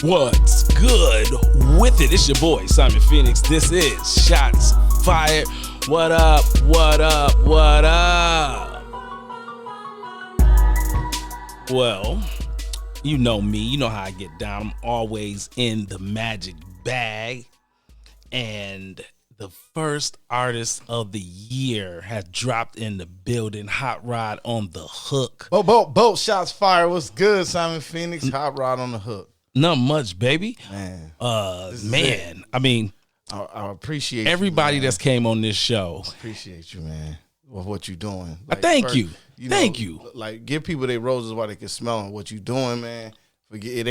What's good with it? It's your boy, Simon Phoenix. This is Shots Fired. What up, what up, what up? Well, you know me. You know how I get down. I'm always in the magic bag. And the first artist of the year has dropped in the building. HotRod on the Hook. Both shots fired. What's good, Simon Phoenix? HotRod on the Hook. Not much, baby. Man. I mean, I appreciate everybody you, that's came on this show. Appreciate you, man, with what you're doing. Thank you. Thank you. Like, give people their roses while they can smell them. What you doing, man. Forget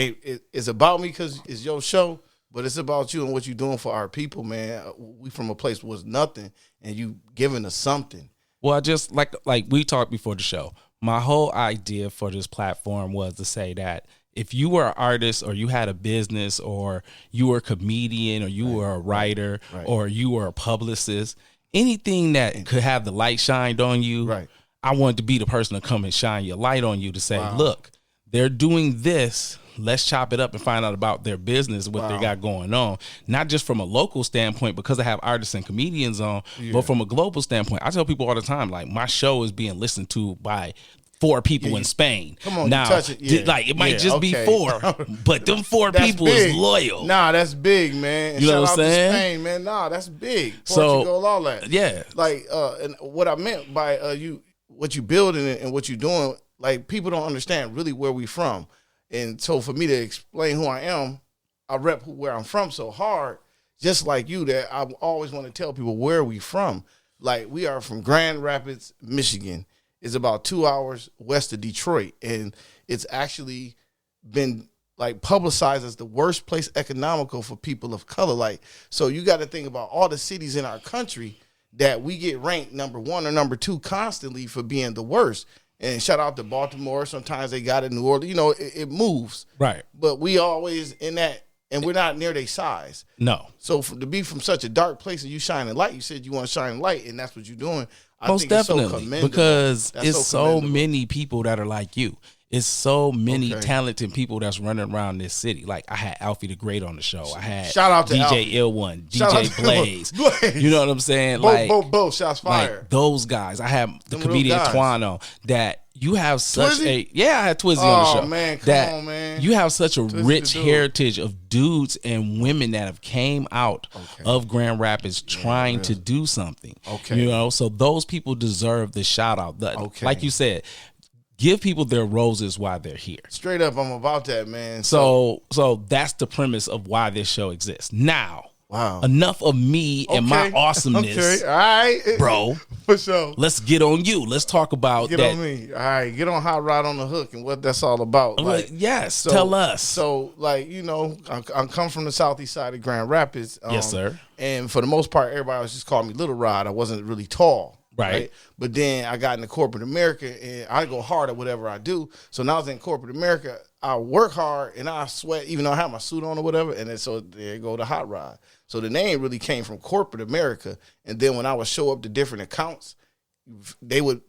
it's about me because it's your show, but it's about you and what you're doing for our people, man. We from a place where was nothing, and you giving us something. Well, I just like we talked before the show. My whole idea for this platform was to say that if you were an artist or you had a business or you were a comedian or you were a writer or you were a publicist, anything that could have the light shined on you, I wanted to be the person to come and shine your light on you to say, look, they're doing this. Let's chop it up and find out about their business, what they got going on. Not just from a local standpoint, because I have artists and comedians on, but from a global standpoint. I tell people all the time, like, my show is being listened to by 4 people in Spain. Come on, now, touch it. Like, it might just be 4, but them 4 people big. is loyal. Nah, that's big, man. You know what I'm Shout out saying? to Spain, man. Nah, that's big. So, Portugal, all that. Yeah. Like, and what I meant by what you building and what you doing, like, people don't understand really where we from. And so for me to explain who I am, I rep where I'm from so hard, just like you, that I always want to tell people where we from. Like, we are from Grand Rapids, Michigan. It's about 2 hours west of Detroit, and it's actually been like publicized as the worst place economical for people of color. Like, so you got to think about all the cities in our country that we get ranked number 1 or number 2 constantly for being the worst. And shout out to Baltimore. Sometimes they got it in New Orleans. You know, it moves. Right. But we always in that, and we're not near their size. No. So to be from such a dark place and you shining light, you said you want to shine light, and that's what you're doing. Most definitely, because it's so many people that are like you. It's so many talented people that's running around this city. Like, I had Alfie the Great on the show. I had shout out to DJ Ill1, DJ Blaze. You know what I'm saying? Both shots fired. Like, those guys. I have the comedian Twano. That you have such Twizzy? I had Twizzy on the show. Oh man, come on, man. You have such a rich heritage of dudes and women that have came out of Grand Rapids trying to do something. You know, so those people deserve the shout out. Like you said, give people their roses while they're here. Straight up, I'm about that, man. So that's the premise of why this show exists. Now, enough of me and my awesomeness. All right, bro. For sure. Let's get on you. Let's talk about that. Get on me. All right, get on HotRod on the Hook and what that's all about. Like, yes, tell us. So, like, you know, I come from the southeast side of Grand Rapids. Yes, sir. And for the most part, everybody was just calling me Little Rod. I wasn't really tall. Right. But then I got into corporate America, and I go hard at whatever I do. So now I was in corporate America, I work hard and I sweat, even though I have my suit on or whatever. And then so there you go to HotRod. So the name really came from corporate America. And then when I would show up to different accounts, they would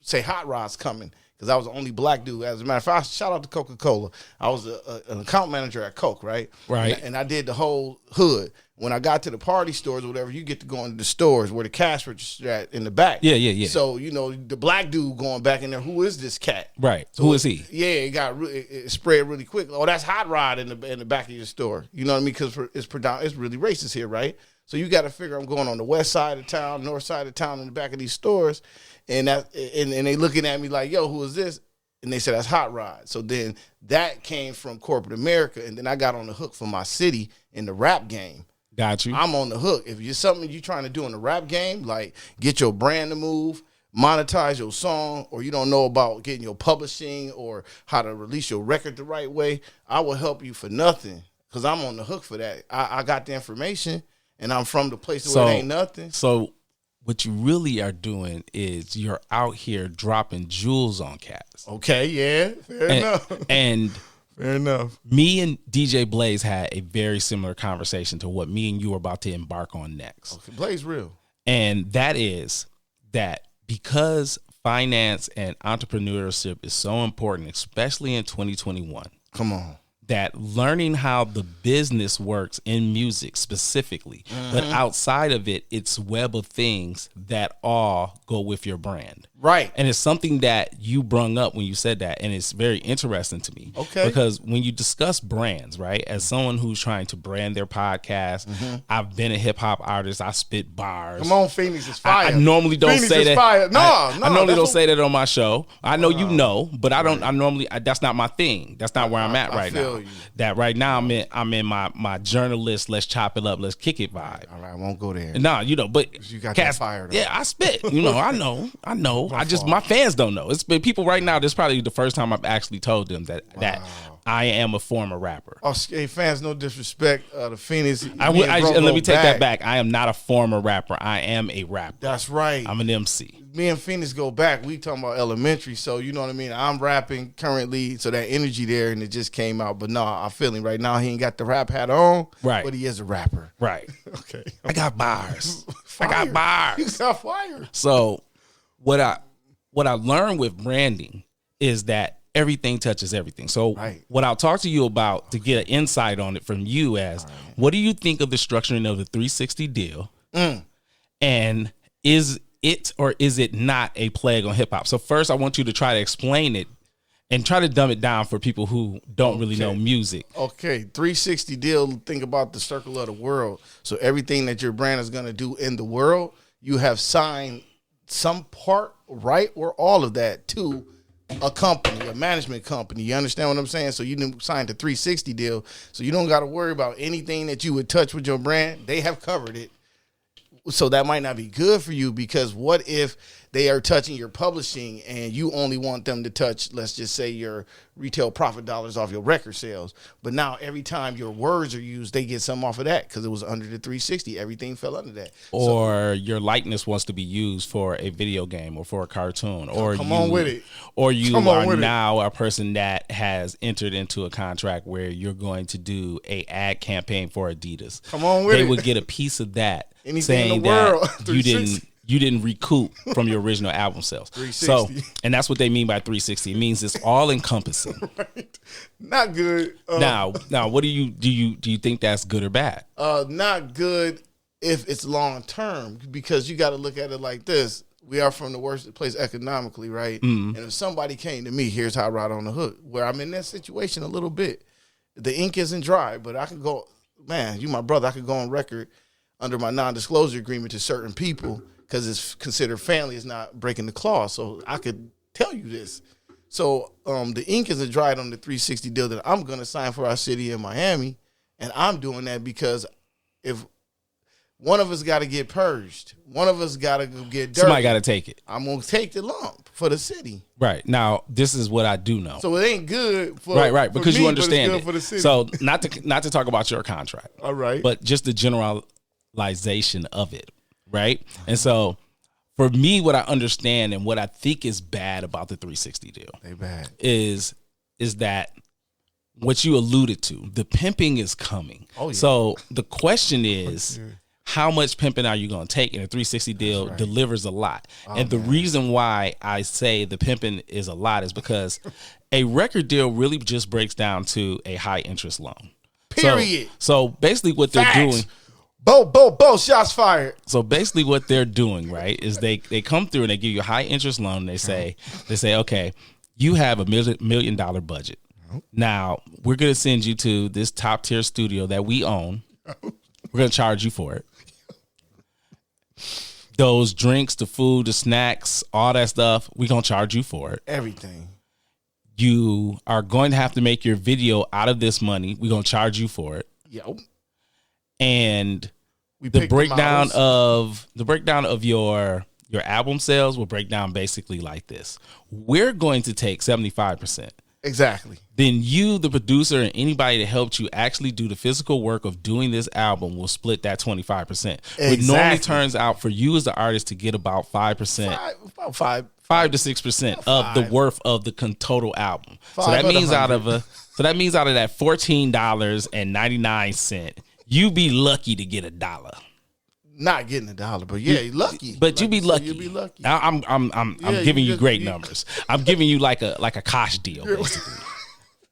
say HotRod's coming, because I was the only black dude. As a matter of fact, shout out to Coca-Cola. I was an account manager at Coke, right? And I did the whole hood. When I got to the party stores or whatever, you get to go into the stores where the cash register at in the back. Yeah. So, you know, the black dude going back in there, who is this cat? Right. So who is he? Yeah, it spread really quick. Oh, that's HotRod in the back of your store. You know what I mean? Because it's really racist here, right? So you got to figure I'm going on the west side of town, north side of town, in the back of these stores, and they looking at me like, yo, who is this? And they said, that's HotRod. So then that came from corporate America, and then I got on the hook for my city in the rap game. Got you. I'm on the hook. If you're something you're trying to do in the rap game, like get your brand to move, monetize your song, or you don't know about getting your publishing or how to release your record the right way, I will help you for nothing, because I'm on the hook for that. I got the information, and I'm from the place where it ain't nothing. So what you really are doing is you're out here dropping jewels on cats. Okay, yeah, fair enough. And fair enough. Me and DJ Blaze had a very similar conversation to what me and you are about to embark on next. Okay, Blaze real. And that is that because finance and entrepreneurship is so important, especially in 2021. Come on. that learning how the business works in music specifically, but outside of it, it's web of things that all go with your brand. Right. And it's something that you brung up when you said that, and it's very interesting to me. Okay. Because when you discuss brands, right, as someone who's trying to brand their podcast, I've been a hip hop artist. I spit bars. Come on, Phoenix is fire. I normally don't Phoenix say is that. Fire. No, I normally don't what, say that on my show. I know you know, but I don't. I normally that's not my thing. That's not where I'm at right now. You. That right now I'm in my journalist. Let's chop it up. Let's kick it vibe. All right, I won't go there. Nah, you know, but you got that fire. Though. Yeah, I spit. You know, I know. My fans don't know. It's been people right now. This is probably the first time I've actually told them that I am a former rapper. Oh, hey, fans, no disrespect to Phoenix. Let me take that back. I am not a former rapper. I am a rapper. That's right. I'm an MC. Me and Phoenix go back. We talking about elementary, so you know what I mean. I'm rapping currently, so that energy there, and it just came out. But no, I'm feeling right now. He ain't got the rap hat on, right? But he is a rapper, right? Okay. I got bars. I got bars. You got fire. So what I learned with branding is that everything touches everything. So what I'll talk to you about to get an insight on it from you as what do you think of the structuring of the 360 deal? And is it or is it not a plague on hip hop? So first I want you to try to explain it and try to dumb it down for people who don't really know music. Okay, 360 deal, think about the circle of the world. So everything that your brand is going to do in the world, you have signed some part, right, or all of that to a company, a management company. You understand what I'm saying? So you signed a 360 deal, so you don't got to worry about anything that you would touch with your brand. They have covered it. So that might not be good for you, because what if they are touching your publishing and you only want them to touch, let's just say, your retail profit dollars off your record sales. But now every time your words are used, they get some off of that because it was under the 360. Everything fell under that. Or your likeness wants to be used for a video game or for a cartoon. Or come on with it. Or you are now a person that has entered into a contract where you're going to do a ad campaign for Adidas. Come on with it. They would get a piece of that. Anything saying in the world. That you didn't recoup from your original album sales. 360. So, and that's what they mean by 360. It means it's all encompassing. Right. Not good. Now, what do you think that's good or bad? Not good if it's long term, because you got to look at it like this. We are from the worst place economically, right? Mm-hmm. And if somebody came to me, here's HotRod on the Hook, where I'm in that situation a little bit. The ink isn't dry, but I can go, man, you my brother, I could go on record under my non-disclosure agreement to certain people because it's considered family. It's not breaking the clause. So I could tell you this. So the ink isn't dried on the 360 deal that I'm going to sign for our city in Miami. And I'm doing that because if one of us got to get purged, one of us got to get dirty. Somebody got to take it. I'm going to take the lump for the city. Right. Now, this is what I do know. So it ain't good for right, because me, you understand but it's good it. for the city. So not to talk about your contract. All right. But just the generalization of it, right? And so for me, what I understand and what I think is bad about the 360 deal is that what you alluded to, the pimping is coming. Oh, yeah. So the question is, how much pimping are you going to take? And a 360 deal delivers a lot. And the reason why I say the pimping is a lot is because a record deal really just breaks down to a high interest loan. Period. So basically what they're doing. Both shots fired. So basically what they're doing, right, is they come through and they give you a high interest loan. And they say, okay, you have $1 million budget. Now we're going to send you to this top tier studio that we own. We're going to charge you for it. Those drinks, the food, the snacks, all that stuff, we're going to charge you for it. Everything. You are going to have to make your video out of this money. We're going to charge you for it. Yep. And the breakdown of your album sales will break down basically like this. We're going to take 75%. Exactly. Then you, the producer, and anybody that helped you actually do the physical work of doing this album will split that 25%. Exactly. It normally turns out for you as the artist to get about 5%. About 5 to 6% of the worth of the total album. So that means out of that $14.99, you be lucky to get $1. Not getting $1, but yeah, lucky. But you be lucky. You'll be lucky. I'm giving you great numbers. I'm giving you like a Kosh deal, basically.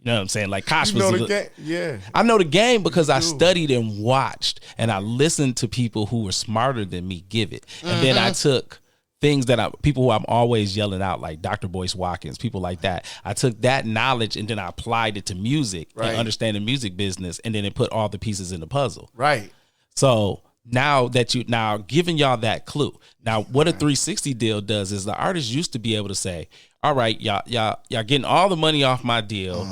You know what I'm saying? Like Kosh You know was the game? Yeah. I know the game because I studied and watched, and I listened to people who were smarter than me give it. And then I took things that people who I'm always yelling out, like Dr. Boyce Watkins, people like that. I took that knowledge and then I applied it to music and understand the music business, and then it put all the pieces in the puzzle. Right. So now giving y'all that clue. Now, what a 360 deal does is the artist used to be able to say, all right, y'all getting all the money off my deal.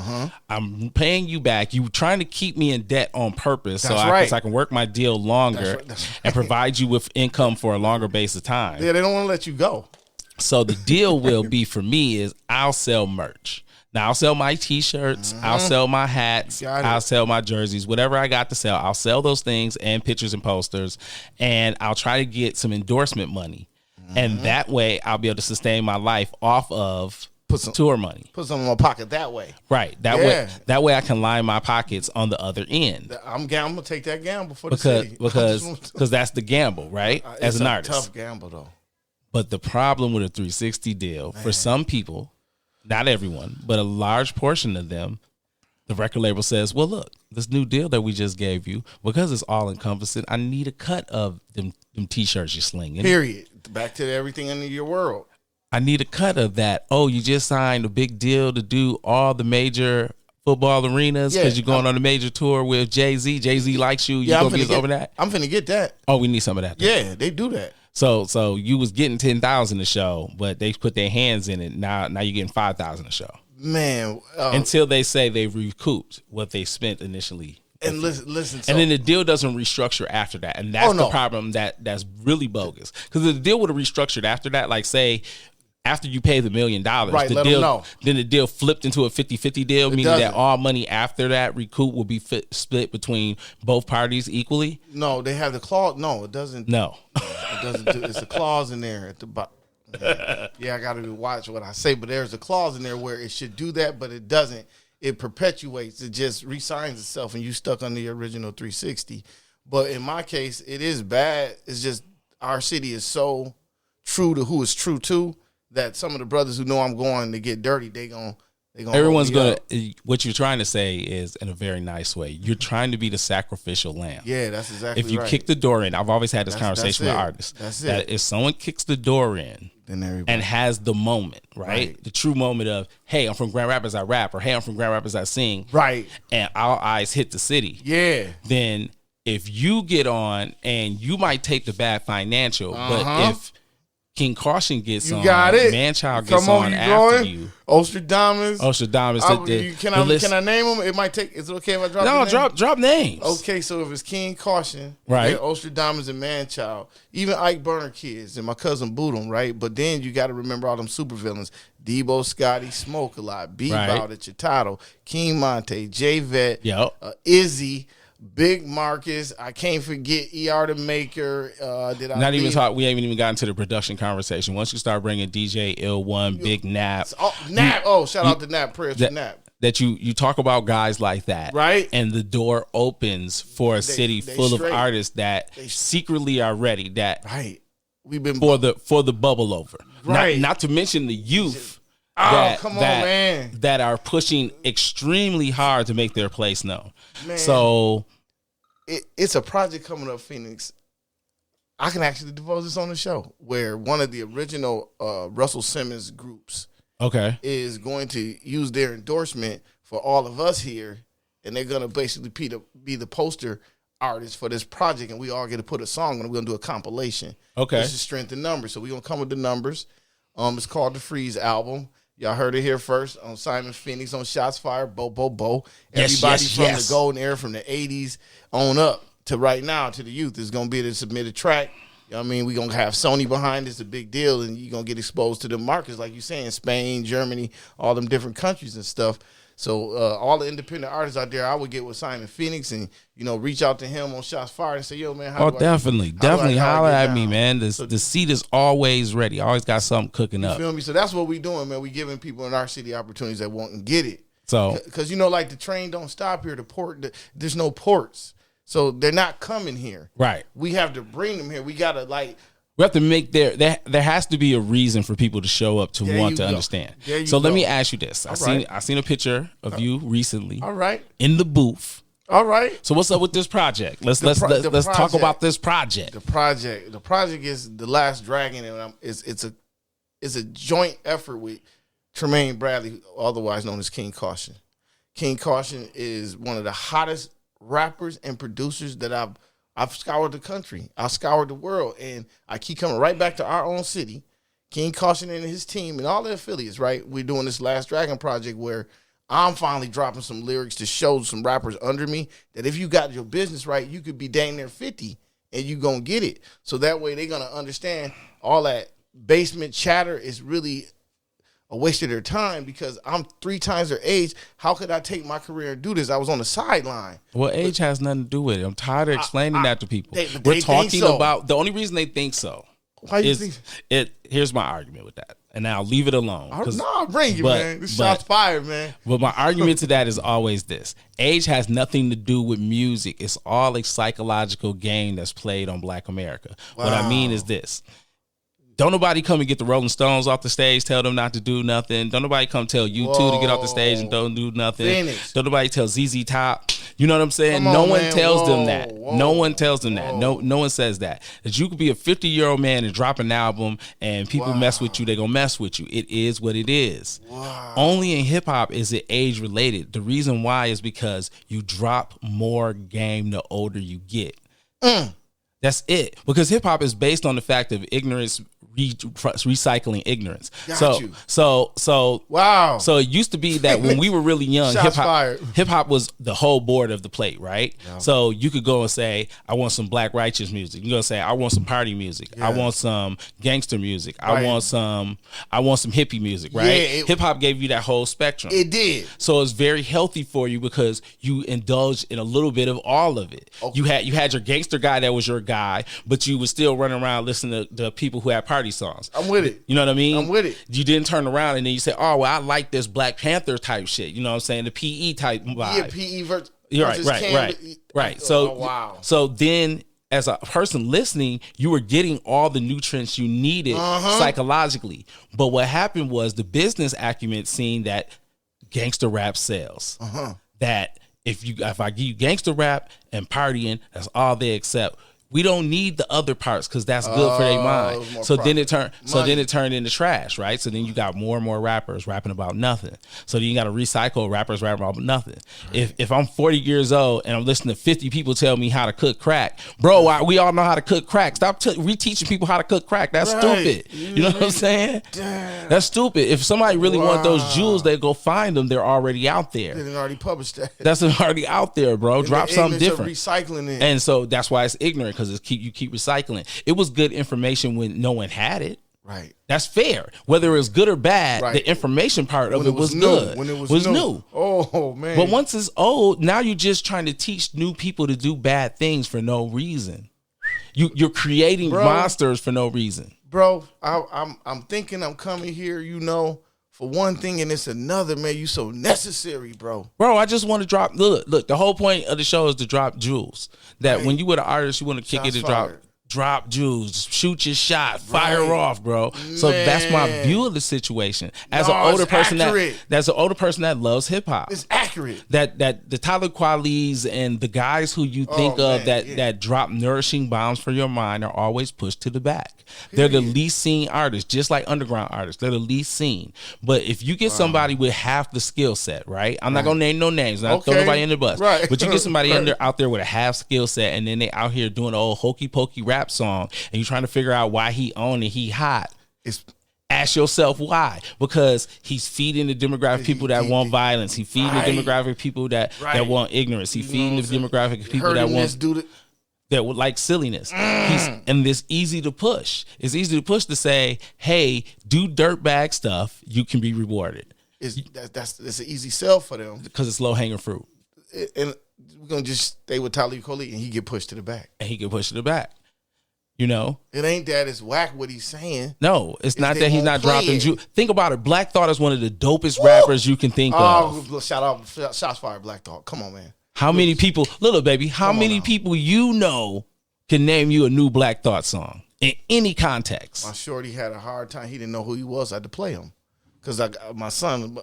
I'm paying you back. You trying to keep me in debt on purpose so I can work my deal longer and provide you with income for a longer base of time. Yeah, they don't want to let you go. So the deal will be for me is I'll sell merch. Now I'll sell my t-shirts, I'll sell my hats, I'll sell my jerseys, whatever I got to sell. I'll sell those things and pictures and posters, and I'll try to get some endorsement money. And that way I'll be able to sustain my life off of tour money. Put some in my pocket that way. Right. That way I can line my pockets on the other end. I'm gonna take that gamble for the city. Because that's the gamble, right? As an artist. Tough gamble though. But the problem with a 360 deal, for some people, not everyone, but a large portion of them, the record label says, well, look, this new deal that we just gave you, because it's all encompassing, I need a cut of them t-shirts you're slinging. Period. Back to everything in your world. I need a cut of that. Oh, you just signed a big deal to do all the major football arenas because you're going on a major tour with Jay-Z. Jay-Z likes you. You're going to be over that? I'm finna get that. Oh, we need some of that. Yeah, they do that. So you was getting 10,000 a show, but they put their hands in it. Now you're getting 5,000 a show. Man, until they say they've recouped what they spent initially. And listen. And then the deal doesn't restructure after that, and that's the problem that's really bogus. Because if the deal would have restructured after that, like say after you pay the $1 million, then the deal flipped into a 50-50 deal, meaning that all money after that recoup will be split between both parties equally. No, they have the clause. No, it doesn't. No, it doesn't. It's a clause in there at the bottom. Yeah, I got to watch what I say, but there's a clause in there where it should do that, but it doesn't. It perpetuates. It just resigns itself, and you stuck on the original 360. But in my case, it is bad. It's just our city is so true to who it's true to that some of the brothers who know I'm going to get dirty, they gonna. Everyone's gonna. What you're trying to say is in a very nice way. You're trying to be the sacrificial lamb. Yeah, that's exactly right. If you kick the door in, I've always had this conversation with artists. That's it. That if someone kicks the door in and has the moment, right? The true moment of, hey, I'm from Grand Rapids, I rap, or hey, I'm from Grand Rapids, I sing, right? And our eyes hit the city. Yeah. Then if you get on, and you might take the bad financial, but if King Caution gets on, Manchild gets on after you. Ostradamus. Can I name them? It might take. Is it okay if I drop? No, drop names. Okay, so if it's King Caution, right? Ostradamus and Manchild, even Ike Burner kids and my cousin Boodum, right? But then you got to remember all them supervillains: Debo, Scotty, Smoke a Lot, Bebout at Chitato, King Monte, J Vet, Izzy. Big Marcus, I can't forget ER the Maker. We haven't even gotten to the production conversation. Once you start bringing DJ Ill1, Big Nap, shout out to Nap, prayers to Nap. That you talk about guys like that, right? And the door opens for a city full of artists that secretly are ready. That we've been for the bubble over, right? Not to mention the youth. That are pushing extremely hard to make their place known. Man. So it's a project coming up, Phoenix. I can actually divulge this on the show, where one of the original Russell Simmons groups is going to use their endorsement for all of us here, and they're going to basically be the poster artist for this project, and we all get to put a song, and we're going to do a compilation. This is Strength in Numbers, so we're going to come with the numbers. It's called the Freeze album. Y'all heard it here first on Simon Phoenix on Shots Fired, Bo. Everybody from the golden era, from the 80s on up to right now, to the youth, is going to be able to submit a track. You know what I mean? We're going to have Sony behind us, a big deal, and you're going to get exposed to the markets, like you're saying, Spain, Germany, all them different countries and stuff. So all the independent artists out there, I would get with Simon Phoenix and, reach out to him on Shots Fired and say, yo, man, definitely holler at me, man. The seat is always ready. I always got something cooking up. You feel me? So that's what we doing, man. We giving people in our city opportunities that won't get it. So, because, like the train don't stop here. There's no ports. So they're not coming here. Right. We have to bring them here. We got to, We have to make there has to be a reason for people to show up to want to understand. So let me ask you this. I seen a picture of you recently. All right. In the booth. All right. So what's up with this project? Let's talk about this project. The project is The Last Dragon, and it's a joint effort with Tremaine Bradley, otherwise known as King Caution. King Caution is one of the hottest rappers and producers that I've scoured the country. I've scoured the world, and I keep coming right back to our own city. King Caution and his team and all their affiliates, right? We're doing this Last Dragon project where I'm finally dropping some lyrics to show some rappers under me that if you got your business right, you could be dang near 50 and you gonna get it. So that way they're gonna understand all that basement chatter is really a waste of their time because I'm 3 times their age. How could I take my career and do this? I was on the sideline. Well, age has nothing to do with it. I'm tired of explaining that to people. We're talking about the only reason they think so. Why you think it? Here's my argument with that, and I'll leave it alone. No, bring you, man. This shot's fired, man. But my argument to that is always this: age has nothing to do with music. It's all a psychological game that's played on Black America. Wow. What I mean is this. Don't nobody come and get the Rolling Stones off the stage, tell them not to do nothing. Don't nobody come tell U2 to get off the stage and don't do nothing. Finish. Don't nobody tell ZZ Top. You know what I'm saying? No one tells them that. No one tells them that. No one says that. That you could be a 50-year-old man and drop an album and people mess with you, they're going to mess with you. It is what it is. Wow. Only in hip-hop is it age-related. The reason why is because you drop more game the older you get. That's it. Because hip-hop is based on the fact of ignorance recycling ignorance. So wow. So it used to be that when we were really young, hip hop was the whole board of the plate, right? Yeah. So you could go and say, I want some Black righteous music. You go say, I want some party music. Yeah. I want some gangster music. Right. I want some hippie music, right? Yeah, hip hop gave you that whole spectrum. It did. So it's very healthy for you because you indulged in a little bit of all of it. Okay. You had your gangster guy that was your guy, but you was still running around listening to people who had party songs. I'm with it. You know what I mean? I'm with it. You didn't turn around and then you say, oh, well, I like this Black Panther type shit. You know what I'm saying? The PE type vibe. Yeah, PE versus Right. So, wow. So then as a person listening, you were getting all the nutrients you needed psychologically. But what happened was the business acumen seen that gangster rap sells. That if I give you gangster rap and partying, that's all they accept. We don't need the other parts because that's good for their mind. So then it turned into trash, right? So then you got more and more rappers rapping about nothing. So then you got to recycle rappers rapping about nothing. If I'm 40 years old and I'm listening to 50 people tell me how to cook crack, bro, we all know how to cook crack. Stop reteaching people how to cook crack. That's stupid. You know what I'm saying? Damn. That's stupid. If somebody really want those jewels, they go find them. They're already out there. They already published that. That's already out there, bro. Drop something different. Recycling it. And so that's why it's ignorant because you keep recycling. It was good information when no one had it. Right. That's fair. Whether it was good or bad, the information part of it was good. When it was new. Oh, man. But once it's old, now you're just trying to teach new people to do bad things for no reason. You're creating monsters for no reason. Bro, I'm thinking I'm coming here, for one thing, and it's another, man. You so necessary, bro. Bro, I just want to drop. Look. The whole point of the show is to drop jewels. That when you were the artist, you want to kick it to drop jewels, shoot your shot, fire off, bro. Man. So that's my view of the situation. As an older person that loves hip hop, it's accurate. That the Tyler Qualies and the guys who you think that drop nourishing bombs for your mind are always pushed to the back. They're the least seen artists, just like underground artists. They're the least seen. But if you get somebody with half the skill set, right? I'm not gonna name no names. I'm not throw nobody in the bus. Right. But you get somebody out there with a half skill set, and then they out here doing an old hokey pokey rap song, and you're trying to figure out why he on and he hot. Ask yourself why. Because he's feeding the demographic of people that want violence. He's feeding the demographic of people that want ignorance. He's feeding the demographic of people that want that would like silliness. And it's easy to push. It's easy to push to say, hey, do dirtbag stuff, you can be rewarded. That's an easy sell for them. Because it's low hanging fruit. And we're gonna just stay with Talib Kweli and he get pushed to the back. It ain't that it's whack what he's saying. No, it's not that he's not dropping jewels. Think about it. Black Thought is one of the dopest rappers you can think of. Shots fired, Black Thought. Come on, man. How many people, little baby, how many people can name you a new Black Thought song in any context. My shorty had a hard time. He didn't know who he was. I had to play him because my son,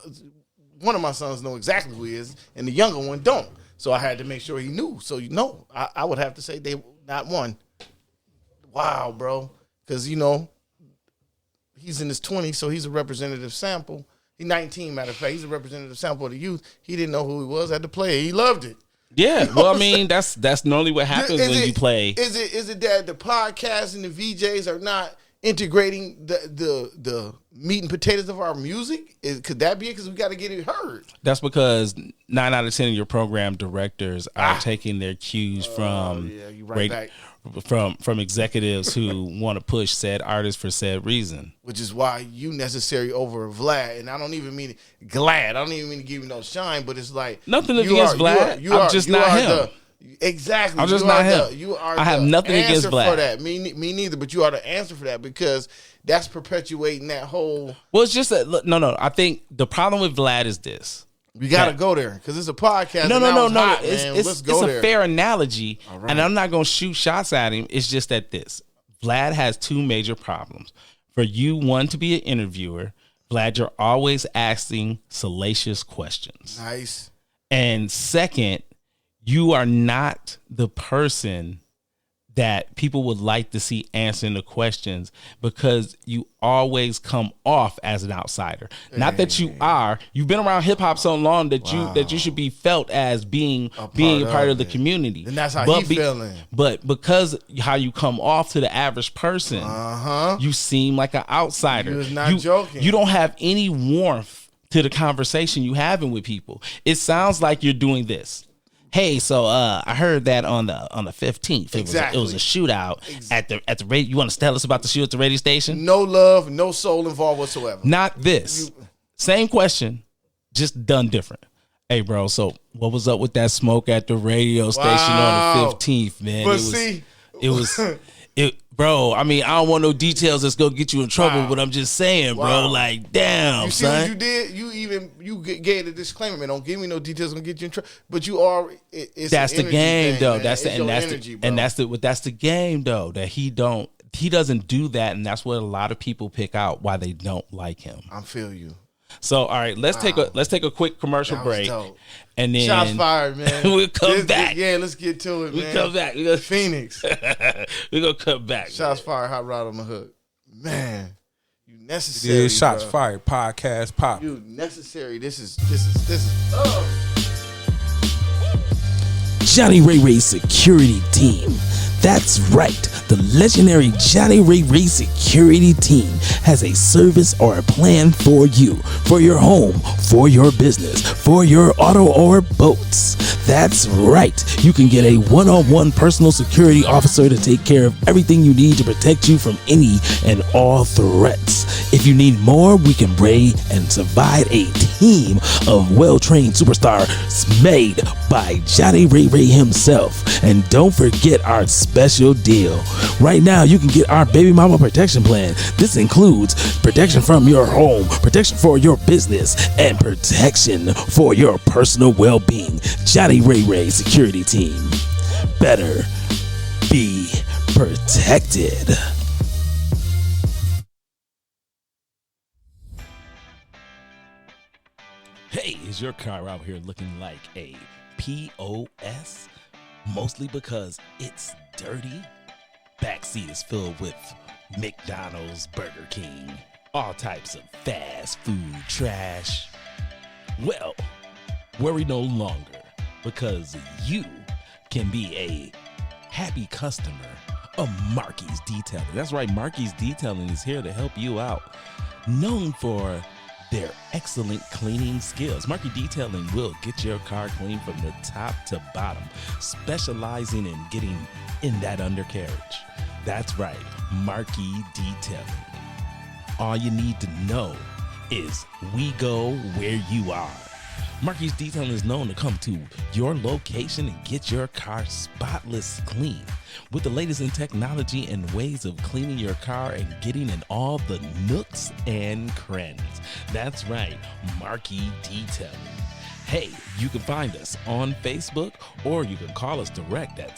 one of my sons know exactly who he is, and the younger one don't. So I had to make sure he knew. So I would have to say they not one. Wow, bro, because he's in his 20s, so he's a representative sample. He's 19, matter of fact. He's a representative sample of the youth. He didn't know who he was. I had to play it. He loved it. Yeah, well, I mean, that's normally what happens when you play. Is it that the podcasts and the VJs are not integrating the meat and potatoes of our music? Could that be it? Because we got to get it heard. That's because 9 out of 10 of your program directors are taking their cues from from executives who want to push said artists for said reason. Which is why you necessary over Vlad, and I don't even mean glad. I don't even mean to give you no shine, but it's like nothing against Vlad. I'm just not him. Exactly. I'm just not him. I have nothing against Vlad. For that. Me neither. But you are the answer for that because that's perpetuating that whole. Well, it's just that no. I think the problem with Vlad is this. We gotta go there because it's a podcast. No. It's a fair analogy, and I'm not gonna shoot shots at him. It's just that Vlad has two major problems. For you, one, to be an interviewer, Vlad, you're always asking salacious questions. Nice. And second, you are not the person that people would like to see answering the questions because you always come off as an outsider. Not that you are. You've been around hip hop so long that you should be felt as being a part of the community. And that's how he's feeling. But because how you come off to the average person, you seem like an outsider. You're not joking. You don't have any warmth to the conversation you having with people. It sounds like you're doing this. Hey, so I heard that on the 15th, it was a shootout at the radio. You want to tell us about the shoot at the radio station? No love, no soul involved whatsoever. Not this. Same question, just done different. Hey, bro, so what was up with that smoke at the radio station on the 15th, man? Bro, I mean, I don't want no details that's gonna get you in trouble, but I'm just saying, bro, like, damn, you see son. What you did? You gave the disclaimer, man. Don't give me no details gonna get you in trouble. But you are. That's the game, though. Man. That's the game, though. That he doesn't do that, and that's what a lot of people pick out why they don't like him. I feel you. So, all right, let's take a quick commercial break, and then shots fired, man. We'll come back. Yeah, let's get to it, man. We'll come back. Phoenix. We're gonna come back. Shots fired. HotRod on the hook, man. You necessary. It is shots fired. Podcast pop. You necessary. This is. Johnny Ray Ray Security Team. That's right. The legendary Johnny Ray Ray Security Team has a service or a plan for you, for your home, for your business, for your auto or boats. That's right. You can get a one-on-one personal security officer to take care of everything you need to protect you from any and all threats. If you need more, we can bring and provide a team of well-trained superstars made by Johnny Ray Ray himself. And don't forget our special deal. Right now, you can get our baby mama protection plan. This includes protection from your home, protection for your business, and protection for your personal well-being. Johnny Ray Ray Security Team. Better be protected. Hey, is your car out here looking like a POS? Mostly because it's dirty? Backseat is filled with McDonald's, Burger King, all types of fast food trash. Well, worry no longer, because you can be a happy customer of Marky's Detailing. That's right, Marky's Detailing is here to help you out. Known for their excellent cleaning skills, Marky Detailing will get your car clean from the top to bottom, specializing in getting in that undercarriage. That's right, Marky Detailing. All you need to know is we go where you are. Marky's Detailing is known to come to your location and get your car spotless clean with the latest in technology and ways of cleaning your car and getting in all the nooks and crannies. That's right, Marky Detailing. Hey, you can find us on Facebook or you can call us direct at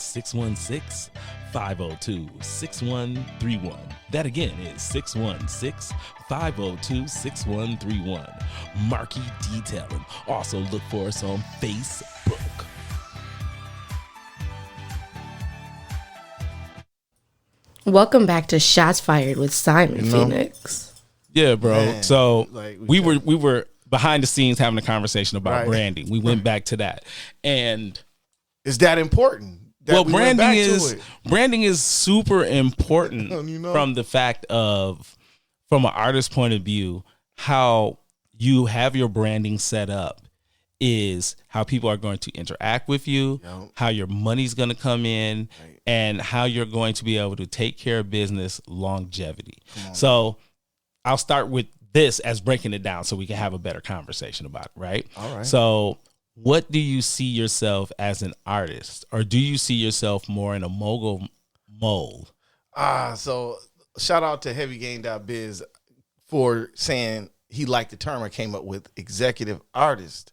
616-502-6131. That again is 616-502-6131. Marquee Detailing. Also look for us on Facebook. Welcome back to Shots Fired with Simon Phoenix. Yeah, bro. Man, so like, we were behind the scenes having a conversation about Right. branding. We went back to that. And Is that important? That we went back to it? branding is super important You know? from the fact of, from an artist's point of view, how you have your branding set up is how people are going to interact with you, Yep. how your money's going to come in, Right. and how you're going to be able to take care of business longevity. So I'll start with this as breaking it down so we can have a better conversation about it, right? All right. So what do you see yourself as an artist, or do you see yourself more in a mogul mold? So shout out to HeavyGame.biz for saying he liked the term I came up with, executive artist.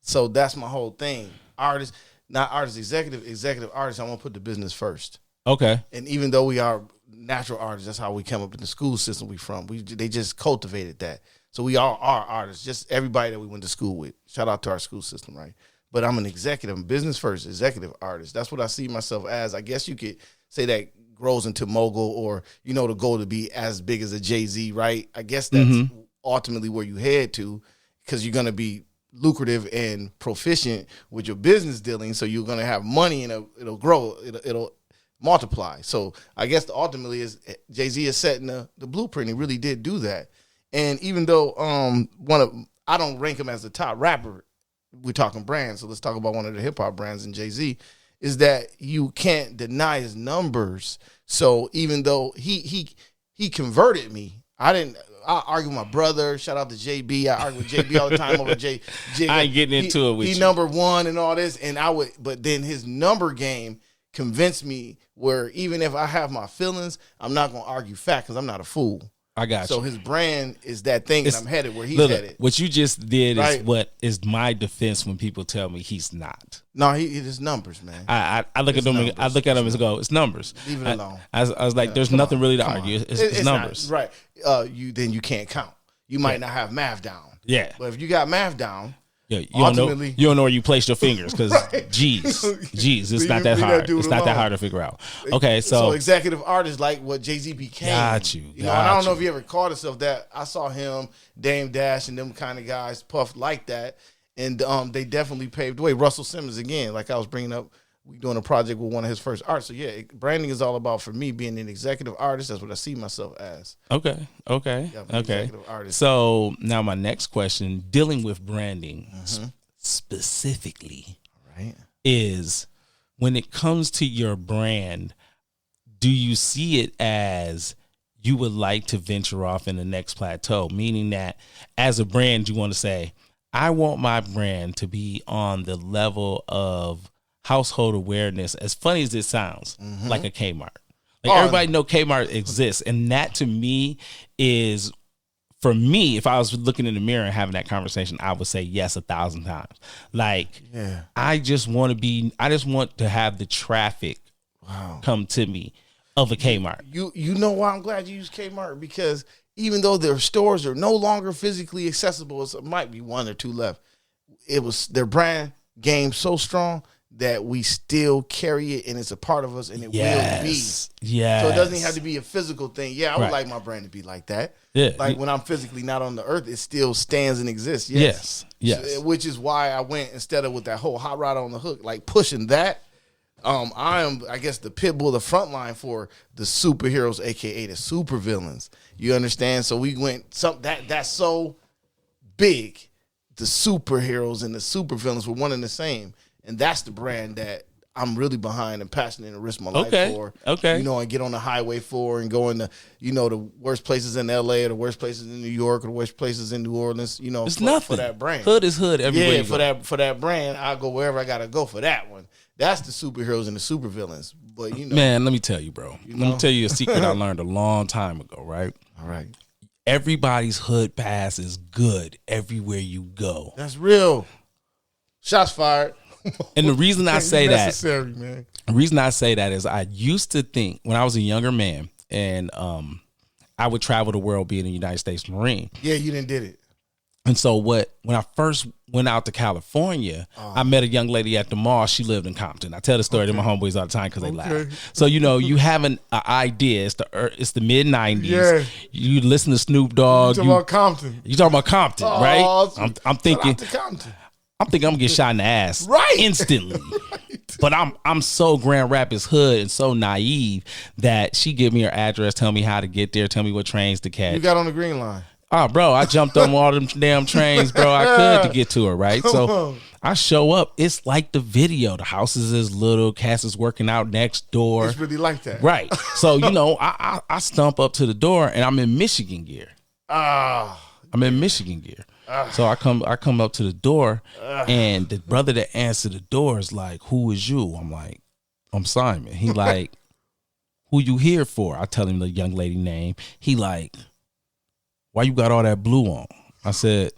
So that's my whole thing. Artist, not artist, executive artist. I want to put the business first. Okay. And even though we are natural artists, that's how we come up in the school system we from. They just cultivated that. So we all are artists, just everybody that we went to school with. Shout out to our school system, right? But I'm an executive, I'm business first, executive artist. That's what I see myself as. I guess you could say that grows into mogul, or, you know, the goal to be as big as a Jay-Z, right? I guess that's ultimately where you head to, because you're going to be lucrative and proficient with your business dealing. So you're going to have money and it'll grow. It'll multiply. So I guess the ultimately is Jay-Z is setting the blueprint. He really did do that. And even though I don't rank him as the top rapper, we're talking brands. So let's talk about one of the hip hop brands in Jay-Z, is that you can't deny his numbers. So even though he converted me, I argue with my brother. Shout out to JB. I argue with JB all the time over J. I ain't getting into it with you. He number one and all this, and but then his number game convinced me where even if I have my feelings, I'm not gonna argue fact because I'm not a fool. I got you. So his brand is that thing, and I'm headed where he's headed. What you just did Right. is what is my defense when people tell me he's not. No, his numbers, man. I look at them. numbers. I look at them and go, it's numbers. Leave it alone. I was like, there's nothing really to argue. It's numbers. Not, right. You can't count. You might not have math down. Yeah. But if you got math down, Yeah, you don't know where you placed your fingers because, Right. geez, it's Leave not that that hard. dude It's not that alone. hard to figure out. Okay, so so executive artists like what Jay-Z became. Got you, know, and I got don't know you. if you ever caught yourself that. I saw him, Dame Dash, and them kind of guys puff like that, and they definitely paved the way. Russell Simmons again, like I was bringing up, we doing a project with one of his first artists. So yeah, branding is all about, for me, being an executive artist. That's what I see myself as. okay. Yeah, I'm an executive artist. So now my next question, dealing with branding specifically, Right. is when it comes to your brand, do you see it as you would like to venture off in the next plateau? Meaning that as a brand, you want to say, I want my brand to be on the level of household awareness, as funny as it sounds, like a Kmart. Like everybody know Kmart exists. And that to me is, for me, if I was looking in the mirror and having that conversation, I would say yes 1,000 times. Like, Yeah. I just want to have the traffic come to me of a Kmart. You know why I'm glad you used Kmart? Because even though their stores are no longer physically accessible, it might be one or two left. It was their brand game so strong that we still carry it, and it's a part of us, and it will be. Yeah. So it doesn't even have to be a physical thing. Yeah, I would Right. like my brand to be like that. Yeah. Like when I'm physically not on the earth, it still stands and exists. Yes. Yes. Which is why I went, instead of with that whole HotRod on the hook, like pushing that. I am, I guess, the pit bull, the front line for the superheroes, aka the supervillains. You understand? So we went that's so big. The superheroes and the supervillains were one and the same, and that's the brand that I'm really behind and passionate and risk my life for. Okay. You know, and get on the highway for, and go into, you know, the worst places in LA or the worst places in New York or the worst places in New Orleans. You know, It's for nothing. that brand. Hood is hood everywhere. Yeah, you go. for that brand, I'll go wherever I gotta go for that one. That's the superheroes and the supervillains. But you know, Man, let me tell you, bro. Let know? me tell you a secret I learned a long time ago, right? all right, Everybody's hood pass is good everywhere you go. that's real. Shots fired. And the reason I say that, necessary, man. The reason I say that is I used to think when I was a younger man and I would travel the world being a United States Marine. Yeah, you didn't did it. And so when I first went out to California, I met a young lady at the mall. She lived in Compton. I tell the story to my homeboys all the time because they laugh. So, you have an idea. It's the mid-90s. Yeah. You listen to Snoop Dogg. You talking about Compton. You talking about Compton, right? I'm thinking Compton. I'm gonna get shot in the ass instantly. Right. But I'm so Grand Rapids hood and so naive that she give me her address, tell me how to get there, tell me what trains to catch. You got on the green line. Oh, bro, I jumped on all them damn trains, bro. I could to get to her, right? So I show up. It's like the video. The house is as little. Cass is working out next door. It's really like that. Right. So, I stump up to the door, and I'm in Michigan gear. I'm in Michigan gear. So I come up to the door, and the brother that answered the door is like, "Who is you?" I'm like, "I'm Simon." He like, "Who you here for?" I tell him the young lady name. He like, "Why you got all that blue on?" I said,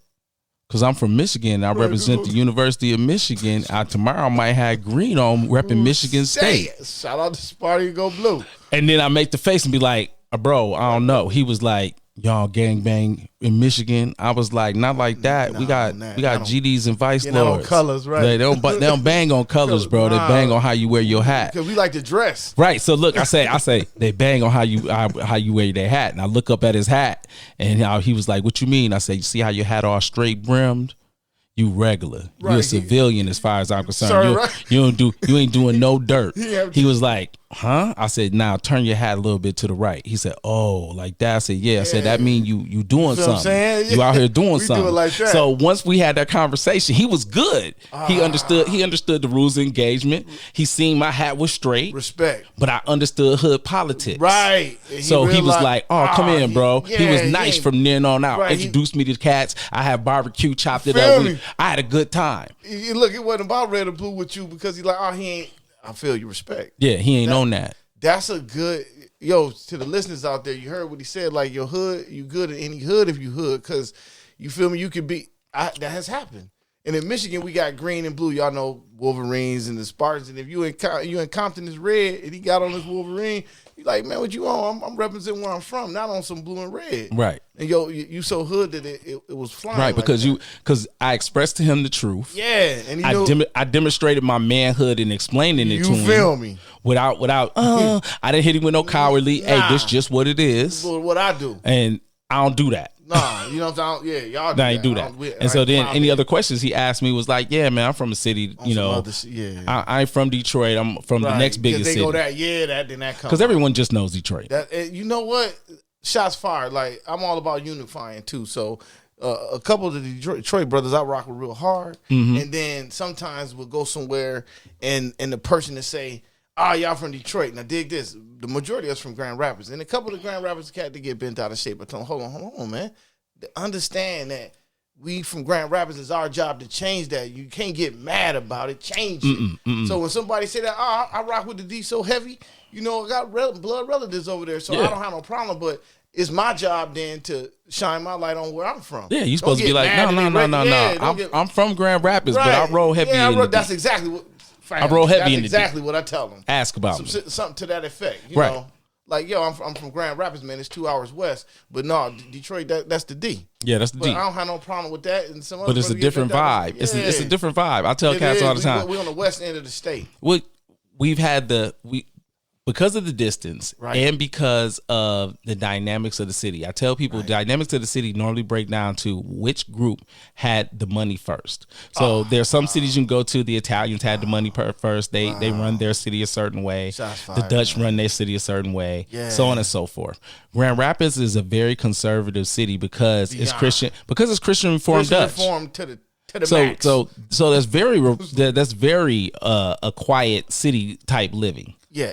"Cause I'm from Michigan. I represent the University of Michigan. Tomorrow I might have green on, repping Michigan State." Shout out to Sparty, go blue. And then I make the face and be like, "Bro, I don't know." He was like, "Y'all gang bang in Michigan." I was like, "Not like that. We got GDs and Vice Lords. Colors, right? They don't bang on colors, bro. They bang on how you wear your hat. Because we like to dress, right?" So look, I say they bang on how you wear their hat, and I look up at his hat, and he was like, "What you mean?" I say, "You see how your hat all straight brimmed? You regular. Right. You're a civilian as far as I'm concerned. Sir, you ain't doing no dirt." He was like, "Huh?" I said, "Now turn your hat a little bit to the right." He said, "Oh, like that?" I said, "Yeah." I said, "That mean you doing something. You out here doing something." Do it like that. So once we had that conversation, he was good. He understood the rules of engagement. He seen my hat was straight. Respect. But I understood hood politics. Right. So he was like, "Oh, come in, bro." He was nice from then on out. Right, introduced me to the cats. I had barbecue, chopped it up. I had a good time. Look, it wasn't about red or blue with you because he's like, he ain't. I feel you respect. Yeah, he ain't on that. That's a good, to the listeners out there, you heard what he said, like your hood, you good in any hood if you hood, because you feel me, you could be, that has happened. And in Michigan, we got green and blue. Y'all know Wolverines and the Spartans. And if you in Compton is red and he got on this Wolverine, you like, man, what you on? I'm representing where I'm from, not on some blue and red. Right. And you so hood that it was flying. Right, because like because I expressed to him the truth. Yeah, and I demonstrated my manhood in explaining it to him. You feel me? Without I didn't hit him with no cowardly. Hey, this just what it is. This is what I do. And I don't do that. Nah, you know what I'm saying? Yeah, y'all do I ain't do that. And so then any other questions he asked me was like, "Yeah, man, I'm from a city, I ain't from Detroit. I'm from the next biggest city." Go that comes. Because everyone just knows Detroit. You know what? Shots fired. Like, I'm all about unifying too. So a couple of the Detroit brothers I rock with real hard. Mm-hmm. And then sometimes we'll go somewhere and the person to say, y'all from Detroit. Now dig this. The majority of us from Grand Rapids. And a couple of Grand Rapids cat to get bent out of shape. I tell them, hold on, man. Understand that we from Grand Rapids, it's our job to change that. You can't get mad about it. Change it. So when somebody say that, I rock with the D so heavy, I got blood relatives over there, so I don't have no problem. But it's my job then to shine my light on where I'm from. Yeah, you supposed to be like, no. I'm from Grand Rapids, but I roll heavy. That's exactly what. I roll heavy. That's exactly what I tell them. Ask about something to that effect. You know, like I'm from Grand Rapids, man. It's 2 hours west, but no, Detroit. That's the D. Yeah, that's the D. I don't have no problem with that. And some but it's a different vibe. It's a different vibe. I tell cats all the time. We're on the west end of the state. We've had because of the distance and because of the dynamics of the city. I tell people dynamics of the city normally break down to which group had the money first. So there's some cities you can go to. The Italians had the money first. They run their city a certain way. The Dutch run their city a certain way. Yeah. So on and so forth. Grand Rapids is a very conservative city because it's Christian. Because it's Christian Reformed Dutch. Reformed to the max. So that's very a quiet city type living. Yeah,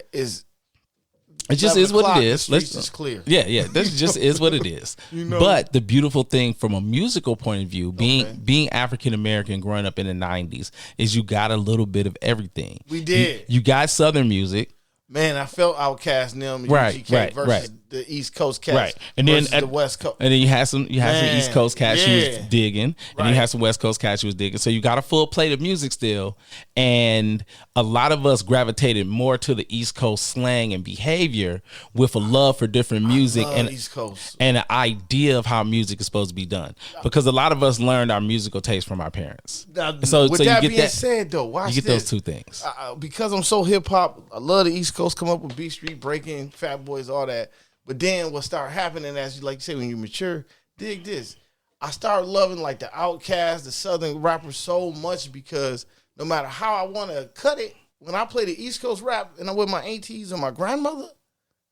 it just is what it is. It's clear. Yeah. This just is what it is. But the beautiful thing from a musical point of view, being African American, growing up in the '90s, is you got a little bit of everything. We did. You got Southern music. Man, I felt Outkast, them, right. versus the East Coast cats, right? And then the West Coast, and then you had some East Coast cats who was digging, and you had some West Coast cats who was digging. So you got a full plate of music still, and a lot of us gravitated more to the East Coast slang and behavior with a love for different music and East Coast and an idea of how music is supposed to be done. Because a lot of us learned our musical taste from our parents. So with that being said, though, watch you get those two things. Because I'm so hip hop, I love the East Coast. Come up with Beat Street, Breaking, Fat Boys, all that. But then what start happening as you like you say when you mature, dig this. I started loving like the Outkast, the Southern rappers so much because no matter how I want to cut it, when I play the East Coast rap and I'm with my aunties or my grandmother,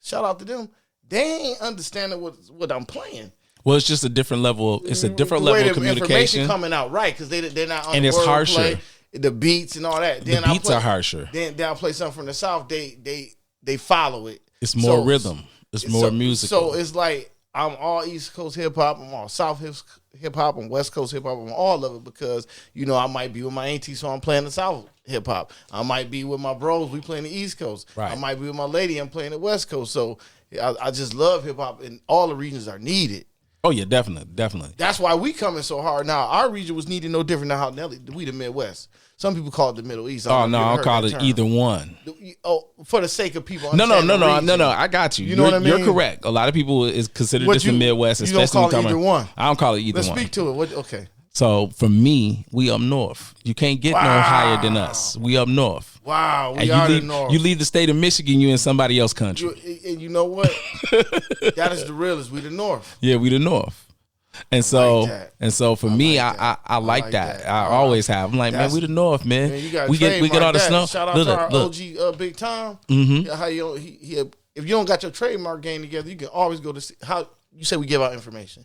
shout out to them, they ain't understanding what I'm playing. Well, it's just a different level. It's a different level of communication. Information coming out right because they're not on and the it's harsher. Play, the beats and all that. The beats are harsher. Then I play something from the South. They follow it. It's more rhythm. It's more musical. So it's like I'm all East Coast hip hop. I'm all South hip hop. I'm West Coast hip hop. I'm all of it because I might be with my auntie, so I'm playing the South hip hop. I might be with my bros. We playing the East Coast. Right. I might be with my lady. I'm playing the West Coast. So I just love hip hop, and all the regions are needed. Oh yeah, definitely. That's why we coming so hard now. Our region was needed no different than how we the Midwest. Some people call it the Middle East. Oh no, I'll call it either one. Oh, for the sake of people. No. I got you. You know what I mean? You're correct. A lot of people is considered this the Midwest, you especially don't call it either one. I don't call it either one. Let's speak to it. Okay. So for me, we up north. You can't get no higher than us. We up north. Wow, we are the north. You leave the state of Michigan, you in somebody else's country. And you know what? That is the realest. We the north. Yeah, we the north. And so for me, I like that. I always have. I'm like, man, we the north, man. We get all the snow. Shout out to our OG Big Tom. Mm-hmm. How if you don't got your trademark game together, you can always go to how you say we give out information.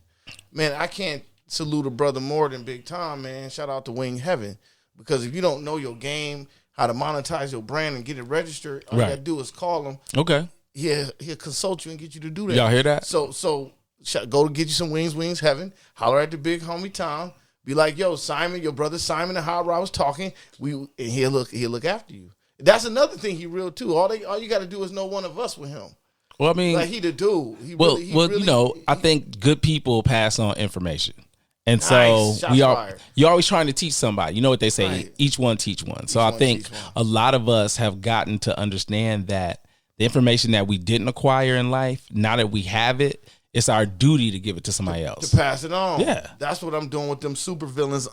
Man, I can't salute a brother more than Big Tom, man. Shout out to Wing Heaven, because if you don't know your game, how to monetize your brand and get it registered, all you gotta do is call him. Okay. He'll consult you and get you to do that. Y'all hear that? So go to get you some Wings Heaven. Holler at the big homie Tom. Be like, yo, Simon, your brother Simon and HotRod was talking. And he'll look after you. That's another thing he real too. All you got to do is know one of us with him. Well, I mean, like he the dude. I think good people pass on information, and so you're always trying to teach somebody. You know what they say? Right. Each one teach one. So I think a lot of us have gotten to understand that the information that we didn't acquire in life, now that we have it, it's our duty to give it to somebody else. To pass it on. Yeah. That's what I'm doing with them super villains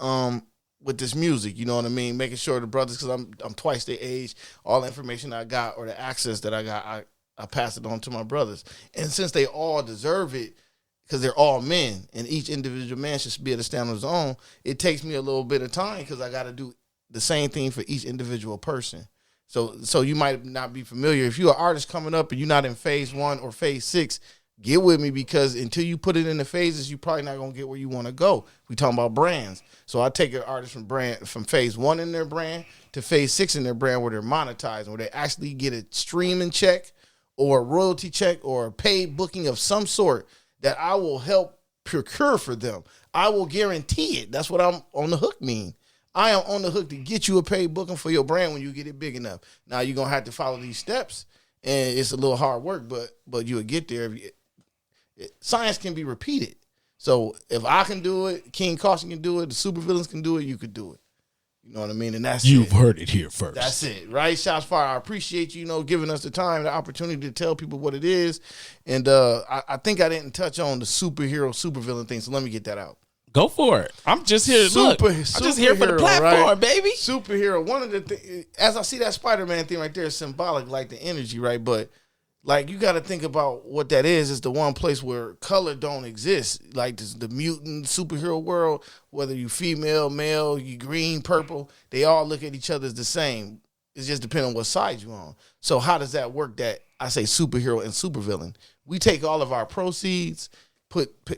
with this music. You know what I mean? Making sure the brothers, because I'm twice their age, all the information I got or the access that I got, I pass it on to my brothers. And since they all deserve it, because they're all men, and each individual man should be able to stand on his own, it takes me a little bit of time because I got to do the same thing for each individual person. So you might not be familiar. If you're an artist coming up and you're not in phase 1 or phase 6, get with me, because until you put it in the phases, you're probably not going to get where you want to go. We talking about brands. So I take an artist from phase 1 in their brand to phase 6 in their brand, where they're monetizing, where they actually get a streaming check or a royalty check or a paid booking of some sort that I will help procure for them. I will guarantee it. That's what I'm on the hook mean. I am on the hook to get you a paid booking for your brand when you get it big enough. Now you're going to have to follow these steps, and it's a little hard work, but you'll get there. Science can be repeated. So if I can do it, King Caution can do it, the supervillains can do it, you could do it. You know what I mean? And that's You've heard it here first. That's it, right? Shots fired. I appreciate you, giving us the time, the opportunity to tell people what it is. And I think I didn't touch on the supervillain thing, so let me get that out. Go for it. I'm just here. I'm just here for the platform, right? Baby. Superhero. One of the things, as I see that Spider-Man thing right there, is symbolic, like the energy, right? But like you got to think about what that is the one place where color don't exist. Like the mutant superhero world, whether you female, male, you green, purple, they all look at each other as the same. It's just depending on what side you're on. So how does that work? That I say superhero and supervillain. We take all of our proceeds,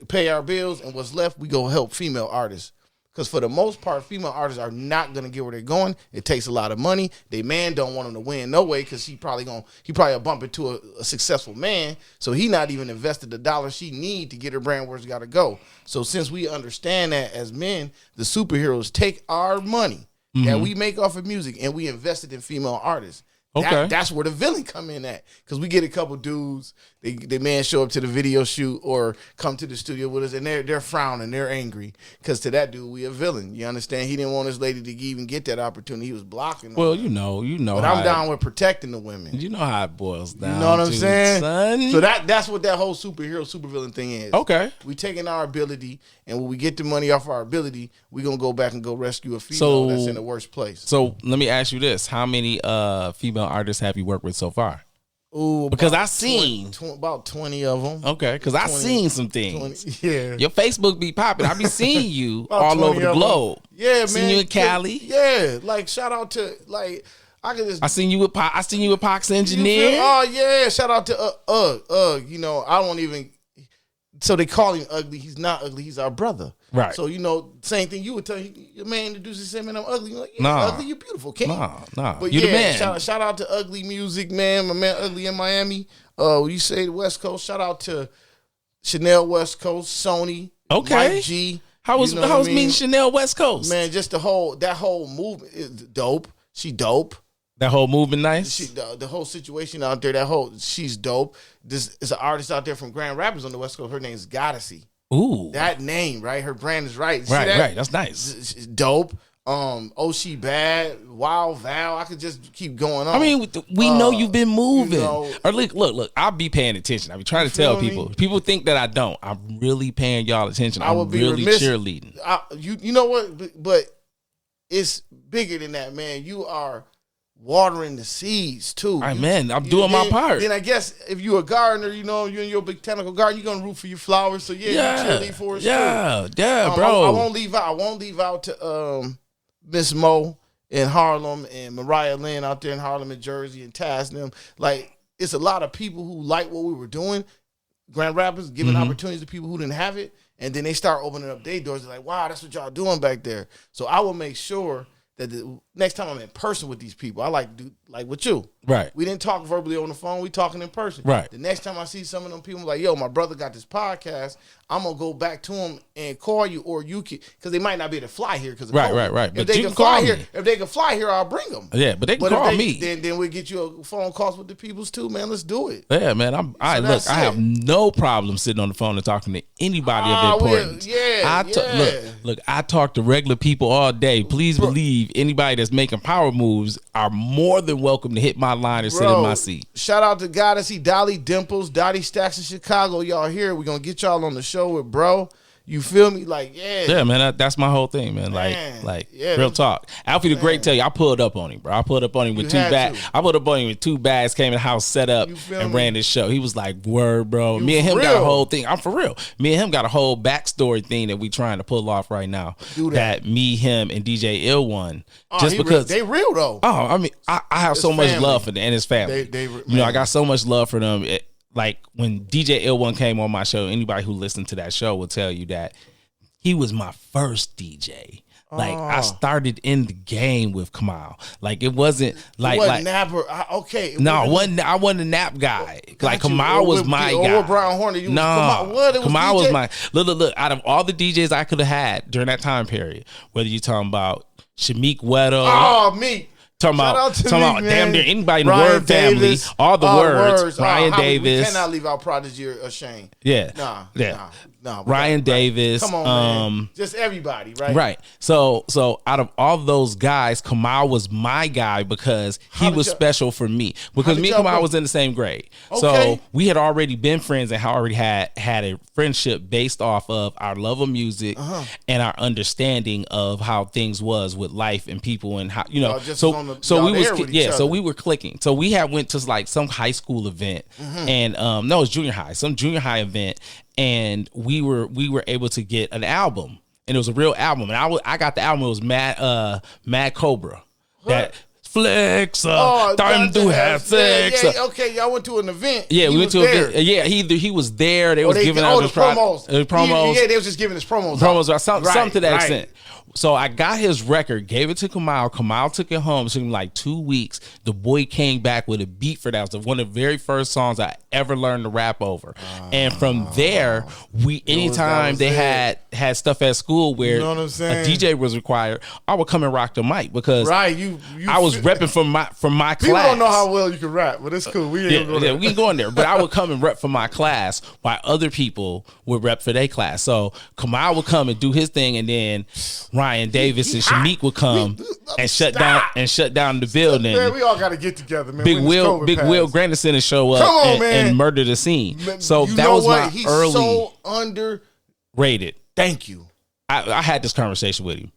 pay our bills, and what's left, we go help female artists. Because for the most part, female artists are not going to get where they're going. It takes a lot of money. They man don't want them to win no way, because he probably bump into a successful man. So he not even invested the dollar she need to get her brand where it's got to go. So since we understand that as men, the superheroes take our money that we make off of music and we invest it in female artists. Okay. That's where the villain come in at. Because we get a couple dudes, they man show up to the video shoot or come to the studio with us, and they're frowning, they're angry. Because to that dude, we a villain. You understand? He didn't want his lady to even get that opportunity. He was blocking them. Well, you know. But I'm down with protecting the women. You know how it boils down. You know what I'm saying? Son. So that's what that whole superhero, supervillain thing is. Okay. We taking our ability, and when we get the money off our ability, we gonna go back and go rescue a female that's in the worst place. So let me ask you this: how many female artists have you worked with so far? Ooh, because I seen about 20 of them. Okay, because I seen some things. 20, yeah, your Facebook be popping. I be seeing you all over the globe. Yeah, man. Seen you in Cali. Yeah, like shout out to like I could just. I seen you with Pac's Engineer. Oh yeah, shout out to You know, I don't even. So they call him ugly. He's not ugly. He's our brother. Right. So, you know, same thing you would tell your man introduces him and I'm ugly. You're like, yeah, ugly, you're beautiful. King. Nah. But you the man. Shout out to Ugly Music, man. My man Ugly in Miami. You say the West Coast. Shout out to Chanel West Coast, Sony, okay. Mike G. How was meeting Chanel West Coast? Man, just that whole movement is dope. She dope. That whole movement nice? The whole situation out there, she's dope. This is an artist out there from Grand Rapids on the West Coast. Her name's Goddessy. Ooh. That name, right? Her brand is right. Right. That's nice. It's dope. She Bad, Wild Val. I could just keep going on. I mean, we know you've been moving. You know, or look, I'll be paying attention. I'll be trying to tell people. People think that I don't. I'm really paying y'all attention. I'm really cheerleading. You know what? But it's bigger than that, man. You are watering the seeds too. Man, I'm doing my part. Then I guess if you're a gardener, you know, you're in your botanical garden, you're gonna root for your flowers. So you cheerlead for us. Yeah, bro. I won't leave out to Miss Mo in Harlem and Mariah Lynn out there in Harlem and Jersey and Taz them. Like, it's a lot of people who like what we were doing. Grand Rapids giving opportunities to people who didn't have it, and then they start opening up their doors. They're like, wow, that's what y'all doing back there. So I will make sure that the next time I'm in person with these people, I like to do like with you. Right. We didn't talk verbally on the phone. We talking in person. Right. The next time I see some of them people, I'm like, yo, my brother got this podcast. I'm going to go back to him and call you, or you can, because they might not be able to fly here because of COVID. Right. If they can fly here, I'll bring them. Yeah, but they can call me. Then we'll get you a phone calls with the peoples too, man. Let's do it. Yeah, man. I have no problem sitting on the phone and talking to anybody of importance. Look, I talk to regular people all day. Please believe anybody that's making power moves are more than welcome to hit my line and sit in my seat. Shout out to Goddessy, Dolly Dimples, Dottie Stacks in Chicago. Y'all here. We're going to get y'all on the show with bro. You feel me? Like, yeah, man. That's my whole thing, man. Real talk. Alfie the Great tell you, I pulled up on him, bro. I pulled up on him with two bags. I pulled up on him with 2 bags. Came in the house, set up, and ran this show. He was like, "Word, bro." Me and him got a whole thing. I'm for real. Me and him got a whole backstory thing that we trying to pull off right now. That me, him, and DJ Ill One. Just because they real though. Oh, I mean, I have so much love for them and his family. I got so much love for them. Like when DJ Ill1 came on my show, anybody who listened to that show will tell you that he was my first DJ. Like I started in the game with Kamal. Like it wasn't like Napper. Okay. I wasn't a nap guy. Like Kamal was my guy. Or Brown Hornet. Kamal was my look. Out of all the DJs I could have had during that time period, whether you talking about Shamik Weddle. Oh, me. Talking about damn near anybody in the Word family, all the words. Ryan Davis. We cannot leave out Prodigy or Shane. Yeah. Nah. Ryan Davis. Come on, man. Just everybody, right? Right. So out of all those guys, Kamal was my guy because he was special for me. Because me and Kamal was in the same grade. Okay. So we had already been friends and already had a friendship based off of our love of music and our understanding of how things was with life and people and how we were clicking. So we had went to like some high school event and it was junior high, some junior high event. And we were able to get an album, and it was a real album. And I got the album. It was Mad Cobra. What? That flex time to have sex. Yeah, okay, y'all went to an event. Yeah, we went to an event. Yeah, he was there. They was giving out his promos. Promos. They was just giving his promos. Something to that extent. So I got his record, gave it to Kamal. Kamal took it home. It took him like 2 weeks. The boy came back with a beat for that. It was one of the very first songs I ever learned to rap over. And from there, anytime they had stuff at school where a DJ was required, I would come and rock the mic because I was repping from my class. People don't know how well you can rap, but it's cool. We ain't gonna go there. We can go in there. But I would come and rep for my class while other people would rep for their class. So Kamal would come and do his thing, and then Ryan Davis and Shanique would come and shut down the building. Man, we all got to get together, man. Big Will Grandison and show up and murder the scene. So that was my He's early so underrated. Thank you. I had this conversation with him.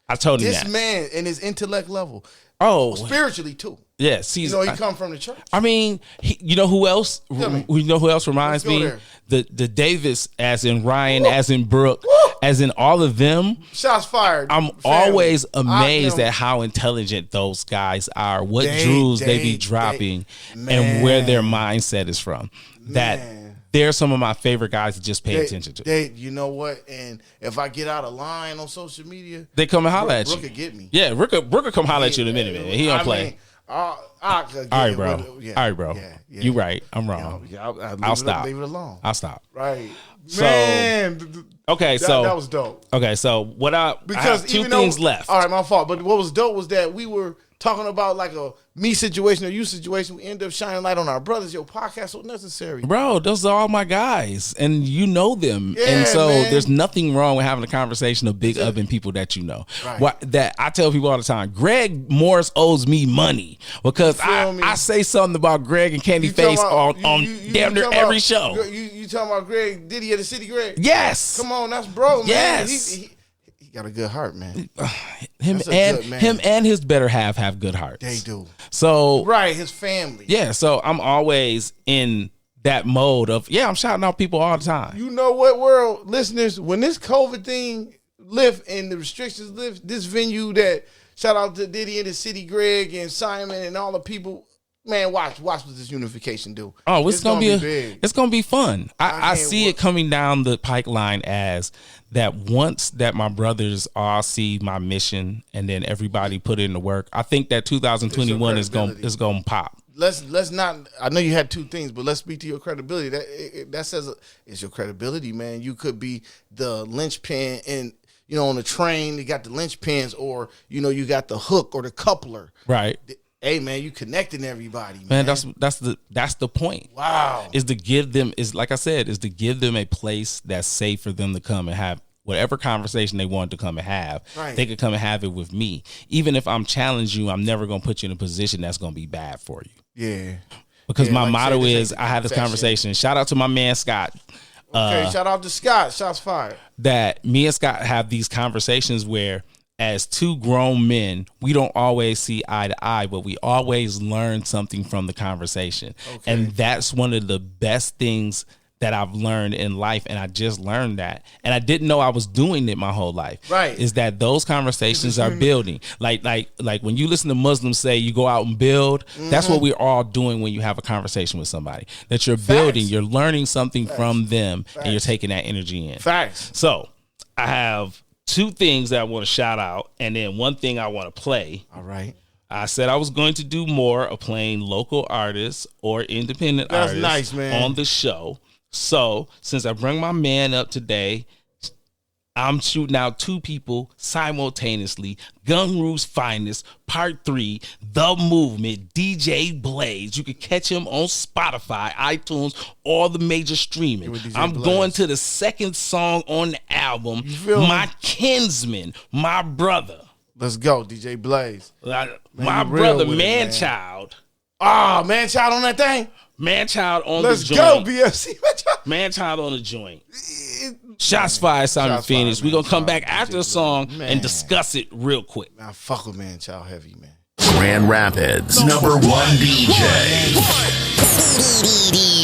I told him this that. man and his intellect level. Oh, spiritually too. Yes, he come from the church. I mean, you know who else? You know who else reminds me? The Davis, as in Ryan, as in Brooke, as in all of them. Shots fired. I'm always amazed at how intelligent those guys are. What jewels they be dropping, and where their mindset is from. They're some of my favorite guys to just pay attention to. You know what? And if I get out of line on social media, they come and holler at you. Brooke could get me. Yeah, Brooke will come holler at you in a minute, man. He don't play. All right, bro. All right, bro. Yeah. You right. I'm wrong. I'll stop. Leave it alone. I'll stop. Right. So, man. Okay, that was dope. Okay, so I have two things left. All right, my fault. But what was dope was that we were talking about like a me situation or you situation. We end up shining light on our brothers. Your podcast so necessary, bro. Those are all my guys, and you know them, and so there's nothing wrong with having a conversation of big upping people that you know. Right. That I tell people all the time. Greg Morris owes me money because I say something about Greg and Candy Face on damn near every show. You talking about Greg Diddy of the City, Greg? Yes. Come on, that's bro. Man. Yes. He got a good heart, man. Him and his better half have good hearts. They do. So his family. Yeah, so I'm always in that mode of I'm shouting out people all the time. You know what, world listeners, when this COVID thing lift and the restrictions lift, this venue that shout out to Diddy and the City, Greg and Simon and all the people. Man, watch what this unification do. Oh, it's gonna be big. It's gonna be fun. I see it coming down the pipeline as that once that my brothers all see my mission and then everybody put in the work. I think that 2021 is gonna pop. Let's not. I know you had two things, but let's speak to your credibility. That says it's your credibility, man. You could be the linchpin and. On the train, you got the linchpins, or you got the hook or the coupler. Right. Hey man, you connecting everybody, man. That's the point. Wow. Is to give them to give them a place that's safe for them to come and have whatever conversation they want to come and have. Right. They could come and have it with me. Even if I'm challenging you, I'm never gonna put you in a position that's gonna be bad for you. Yeah. Because my motto is I had this conversation. Shout out to my man Scott. Okay, shout out to Scott. Shots fired. That me and Scott have these conversations where as two grown men, we don't always see eye to eye, but we always learn something from the conversation. Okay. And that's one of the best things that I've learned in life. And I just learned that. And I didn't know I was doing it my whole life. Right. Is that those conversations are building. Like when you listen to Muslims say you go out and build, that's what we're all doing when you have a conversation with somebody. That you're building, you're learning something from them, and you're taking that energy in. Facts. So I have two things that I want to shout out, and then one thing I want to play. All right. I said I was going to do more of playing local artists or independent artists on the show. So since I bring my man up today, I'm shooting out two people simultaneously. Gun Roof's Finest, Part 3, The Movement, DJ Blaze. You can catch him on Spotify, iTunes, all the major streaming. I'm going to the second song on the album, My Kinsman, My Brother. Let's go, DJ Blaze. My brother, Manchild. Oh, Manchild on that thing? Manchild on the joint. Let's go, BFC. Manchild on the joint. Shots fired, Simon Phoenix. We're going to come back after the song and discuss it real quick. I fuck with Manchild heavy, man. Grand Rapids #1 DJ.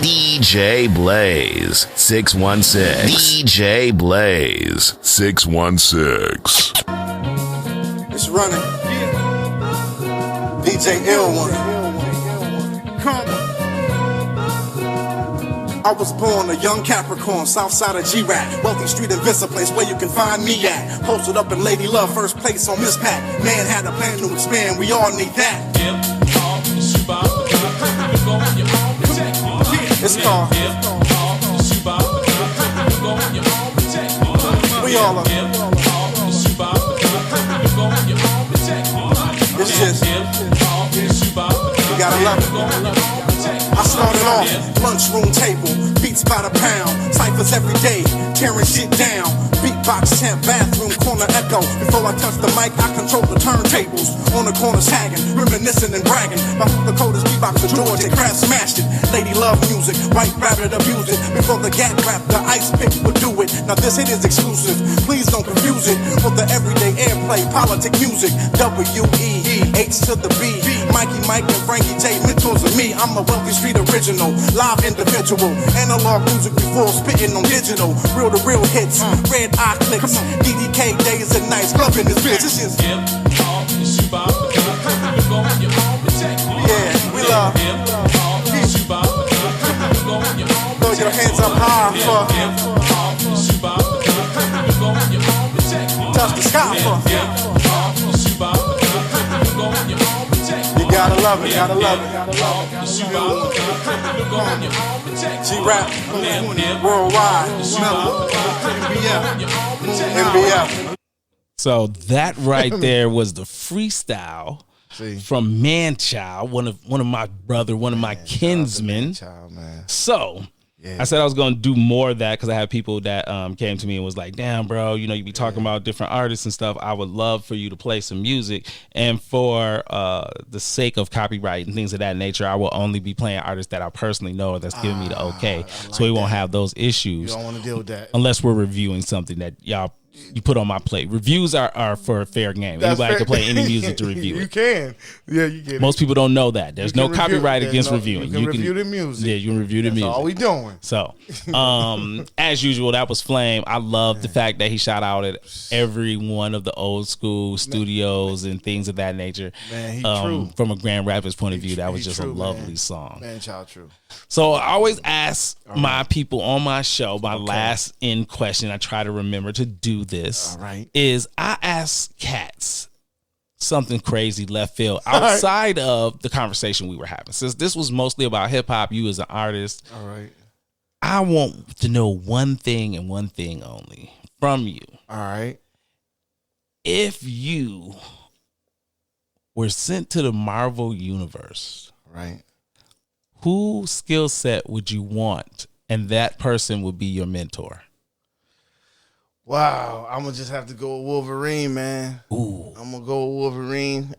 DJ Blaze 616. DJ Blaze 616. It's running. DJ L1. I was born a young Capricorn, south side of G-Rat. Wealthy street and Vista place where you can find me at. Posted up in Lady Love, first place on Miss Pat. Man had a plan to expand, we all need that. It's called. We all are. It's just. gotta love it. I started off lunchroom table, beats by the pound, ciphers every day, tearing shit down. Beatbox champ, bathroom corner echo. Before I touch the mic, I control the turntables. On the corner sagging, reminiscing and bragging. My the coldest beatbox of George, they craft smashed it. Lady love music, white rabbit abuse it. Before the gap rap, the ice pick would do it. Now this hit is exclusive, please don't confuse it with the everyday airplay, politic music. W-E-H to the B. Mikey Mike and Frankie J, mentors of me. I'm a wealthy street original, live individual. Analog music before spitting on digital. Real to real hits, red eye clicks. DDK days and nights, clubbing this bitch. This is yeah, we love. Throw your hands up high for. Touch the sky for. You gotta love it, gotta love it. G-Rap, worldwide. MBF. So that right there was the freestyle from Manchild, one of my brother, one of my kinsmen. So I said I was going to do more of that because I had people that came to me and was like, damn, bro, you know, you be talking about different artists and stuff. I would love for you to play some music. And for the sake of copyright and things of that nature, I will only be playing artists that I personally know that's giving me the okay. Like so we won't have those issues. You don't want to deal with that. Unless we're reviewing something that you put on my plate. Reviews are for a fair game. That's Anybody fair. can play any music to review You it. can. Yeah, you can. Most people don't know that. There's no copyright against no, reviewing. You can review the music. Yeah, you can review the music. That's all we doing. So, as usual, that was Flame. I love the fact that he shout out at every one of the old school studios and things of that nature. Man, he true. From a Grand Rapids point of view, that was just true, a lovely man. song. Man, child true. So I always ask my people on my show, my last end question, I try to remember to do this, is I ask cats something crazy left field outside of the conversation we were having. Since this was mostly about hip hop, you as an artist, I want to know one thing and one thing only from you. All right. If you were sent to the Marvel universe, whose skill set would you want, and that person would be your mentor? Wow, I'm gonna just have to go with Wolverine, man. Ooh, I'm gonna go with Wolverine.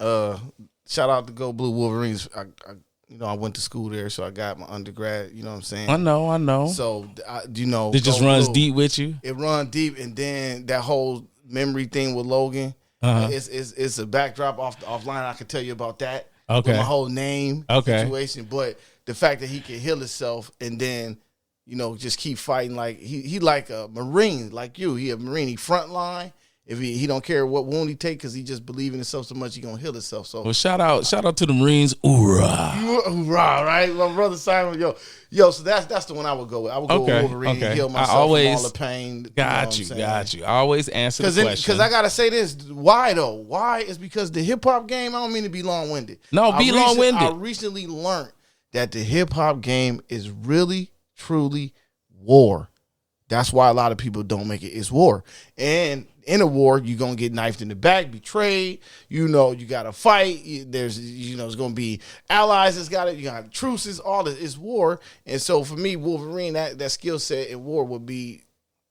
Shout out to Go Blue Wolverines. I went to school there, so I got my undergrad. You know what I'm saying? I know. So you know, it just runs deep with you. It runs deep, and then that whole memory thing with Logan. It's a backdrop offline. I can tell you about that. Okay, with my whole name situation, but the fact that he can heal himself and then, you know, just keep fighting like he like a Marine, like you. He a Marine. He front line. If he don't care what wound he take, because he just believe in himself so much, he gonna heal himself. So well, shout out to the Marines. Hoorah, hoorah, right? My brother Simon, yo. So that's the one I would go with. I would go with Wolverine. Heal myself from all the pain. Got you. I always answer the question because I gotta say this. Why though? Why is because the hip hop game. I don't mean to be long winded. No, long winded. I recently learned that the hip hop game is really, truly war. That's why a lot of people don't make it. It's war. And in a war, you're going to get knifed in the back, betrayed. You know, you got to fight. There's, it's going to be allies that's got it. You got truces, all this. It's war. And so for me, Wolverine, that skill set in war would be,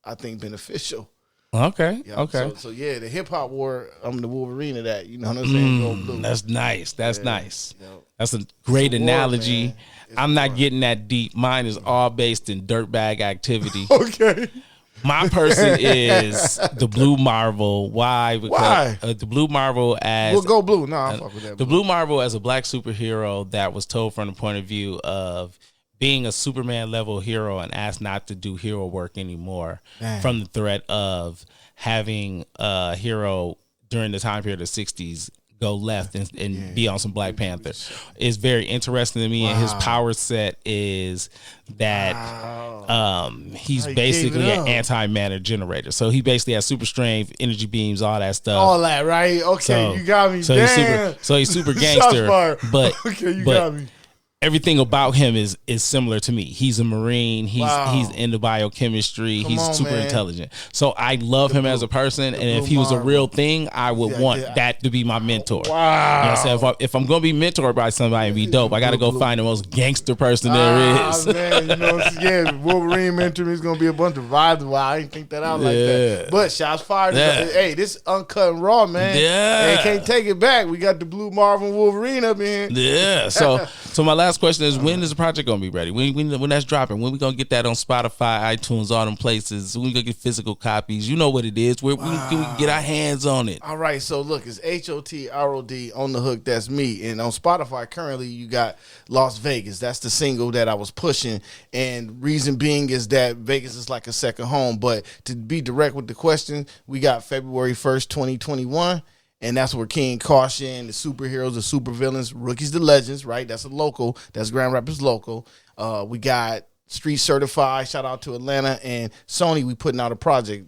I think, beneficial. Okay. Yeah, okay. So yeah, the hip hop war, I'm the Wolverine of that. You know what I'm saying? Go blue. That's nice. That's nice. Yep. That's a great analogy. War, I'm not getting that deep. Mine is all based in dirtbag activity. Okay. My person is the Blue Marvel. Why? Because the Blue Marvel as we'll go blue. No, I'll fuck with that. The Blue Marvel as a black superhero that was told from the point of view of being a Superman level hero and asked not to do hero work anymore. Damn. From the threat of having a hero during the time period of the 60s go left and be on some Black Panther. It's very interesting to me. And his power set is that he's basically an anti-matter generator. So he basically has super strength, energy beams, all that stuff. All that, right? Okay, so, you got me. So he's super gangster. But okay, you got me. everything about him is similar to me. He's a Marine. He's into biochemistry. He's super intelligent. So I love him as a person. And if he was a real thing, I would want that to be my mentor. Wow. You know what I'm saying? If I'm going to be mentored by somebody and be dope, I got to go find the most gangster person there is. Man, you know what I'm saying? Yeah, Wolverine mentor me is going to be a bunch of vibes. Wow, I didn't think that out like that. But shots fired. Yeah. Hey, this uncut and raw, man. Yeah. Hey, can't take it back. We got the Blue Marvel Wolverine up in here. Yeah. So my last question is, when is the project gonna be ready? When that's dropping? When we gonna get that on Spotify, iTunes, all them places? When we gonna get physical copies? You know what it is. Where we can get our hands on it? All right. So look, it's HotRod on the hook. That's me. And on Spotify currently, you got Las Vegas. That's the single that I was pushing. And reason being is that Vegas is like a second home. But to be direct with the question, we got February 1st, 2021. And that's where King Caution, the superheroes, the supervillains, rookies, the legends, right? That's a local. That's Grand Rapids local. We got Street Certified. Shout out to Atlanta. And Sony, we putting out a project.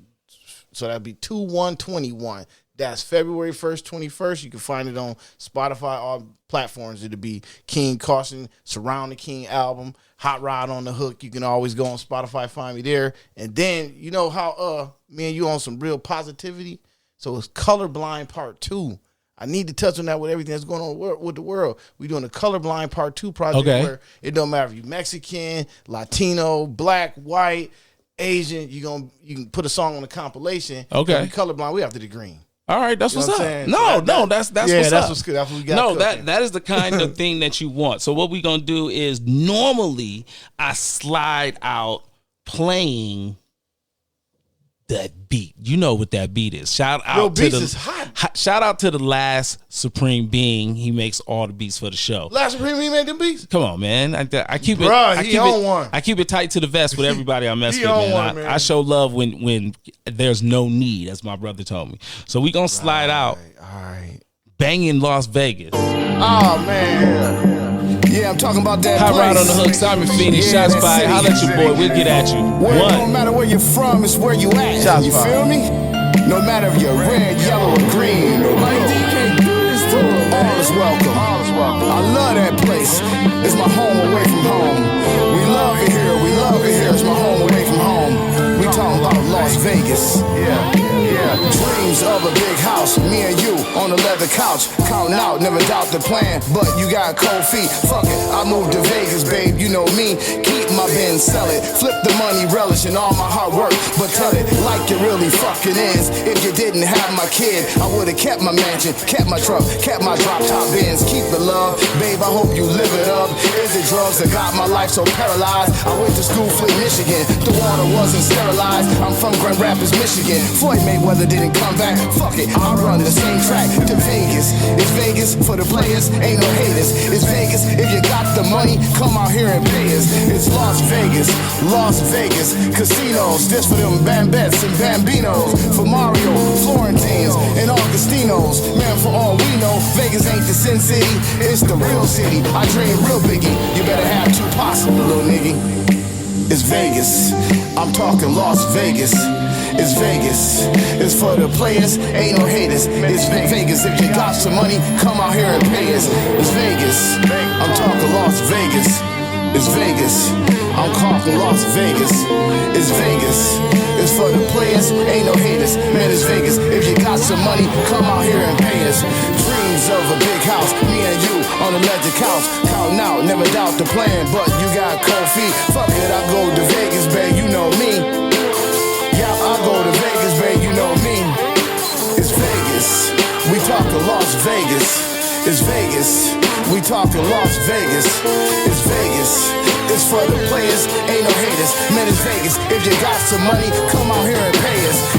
So that'd be 2/1/21. That's February 1st, 21st. You can find it on Spotify, all platforms. It'll be King Caution, Surround the King album, HotRod on the Hook. You can always go on Spotify, find me there. And then, you know how me and you on some real positivity? So it's Colorblind Part 2. I need to touch on that with everything that's going on with the world. We're doing a Colorblind Part 2 project where it don't matter if you're Mexican, Latino, black, white, Asian. You can put a song on a compilation. Okay. If you're colorblind, we after the green. All right, that's what's up. Saying? No, So that's yeah, what's that's up. what's good. That's what we got. No, cooking. that is the kind of thing that you want. So what we're gonna do is normally I slide out playing that beat. You know what that beat is. Shout out to shout out to the last Supreme Being. He makes all the beats for the show. Last Supreme, he made them beats. Come on, man. I keep it. Bruh, I keep it tight to the vest with everybody I mess He with, on man. one, man. I show love when there's no need, as my brother told me. So we gonna slide out. All right. Banging Las Vegas. Oh man. Yeah, I'm talking about that HotRod place. on the Hook, Simon Phoenix, Yeah, shots that fired. city. Holla at your boy, we'll get at you. Where it don't One. matter where you're from, it's where you at. Shots you fired. feel me? No matter if you're red, yellow, or green. All is welcome. I love that place. It's my home away from home. We love it here. We love it here. It's my home away from home. We talking about Las Vegas. Yeah. Dreams of a big house. Me and you on the leather couch. Counting out, never doubt the plan. But you got cold feet. Fuck it. I moved to Vegas, babe. You know me. Keep my bin, sell it. Flip the money, relish in all my hard work. But tell it like it really fucking is. If you didn't have my kid, I would've kept my mansion, kept my truck, kept my drop top bins. Keep the love, babe. I hope you live it up. Is it drugs that got my life so paralyzed? I went to school, Flint, Michigan. The water wasn't sterilized. I'm from Grand Rapids, Michigan. Floyd Mayweather didn't come back. Fuck it, I run the same track to Vegas. It's Vegas for the players, ain't no haters. It's Vegas if you got the money, come out here and pay us. It's Las Vegas, casinos. This for them Bambettes and Bambinos, for Mario, Florentines, and Augustinos. Man, for all we know, Vegas ain't the Sin City, it's the real city. I dream real biggie. You better have two pots, little nigga. It's Vegas. I'm talking Las Vegas. It's Vegas. It's for the players, ain't no haters. It's Vegas. If you got some money, come out here and pay us. It's Vegas. I'm talking Las Vegas. It's Vegas. I'm talking Las Vegas. It's Vegas. It's for the players, ain't no haters. Man, it's Vegas. If you got some money, come out here and pay us. Dreams of a big house, me and you on the leather couch. Counting out, never doubt the plan, but you got cold feet. Fuck it, I go to Vegas, babe, you know me. Yeah, I go to Vegas, babe, you know me. It's Vegas. We talking Las Vegas. It's Vegas. We talking Las Vegas. It's Vegas. It's for the players, ain't no haters. Man, it's Vegas. If you got some money, come out here and pay us.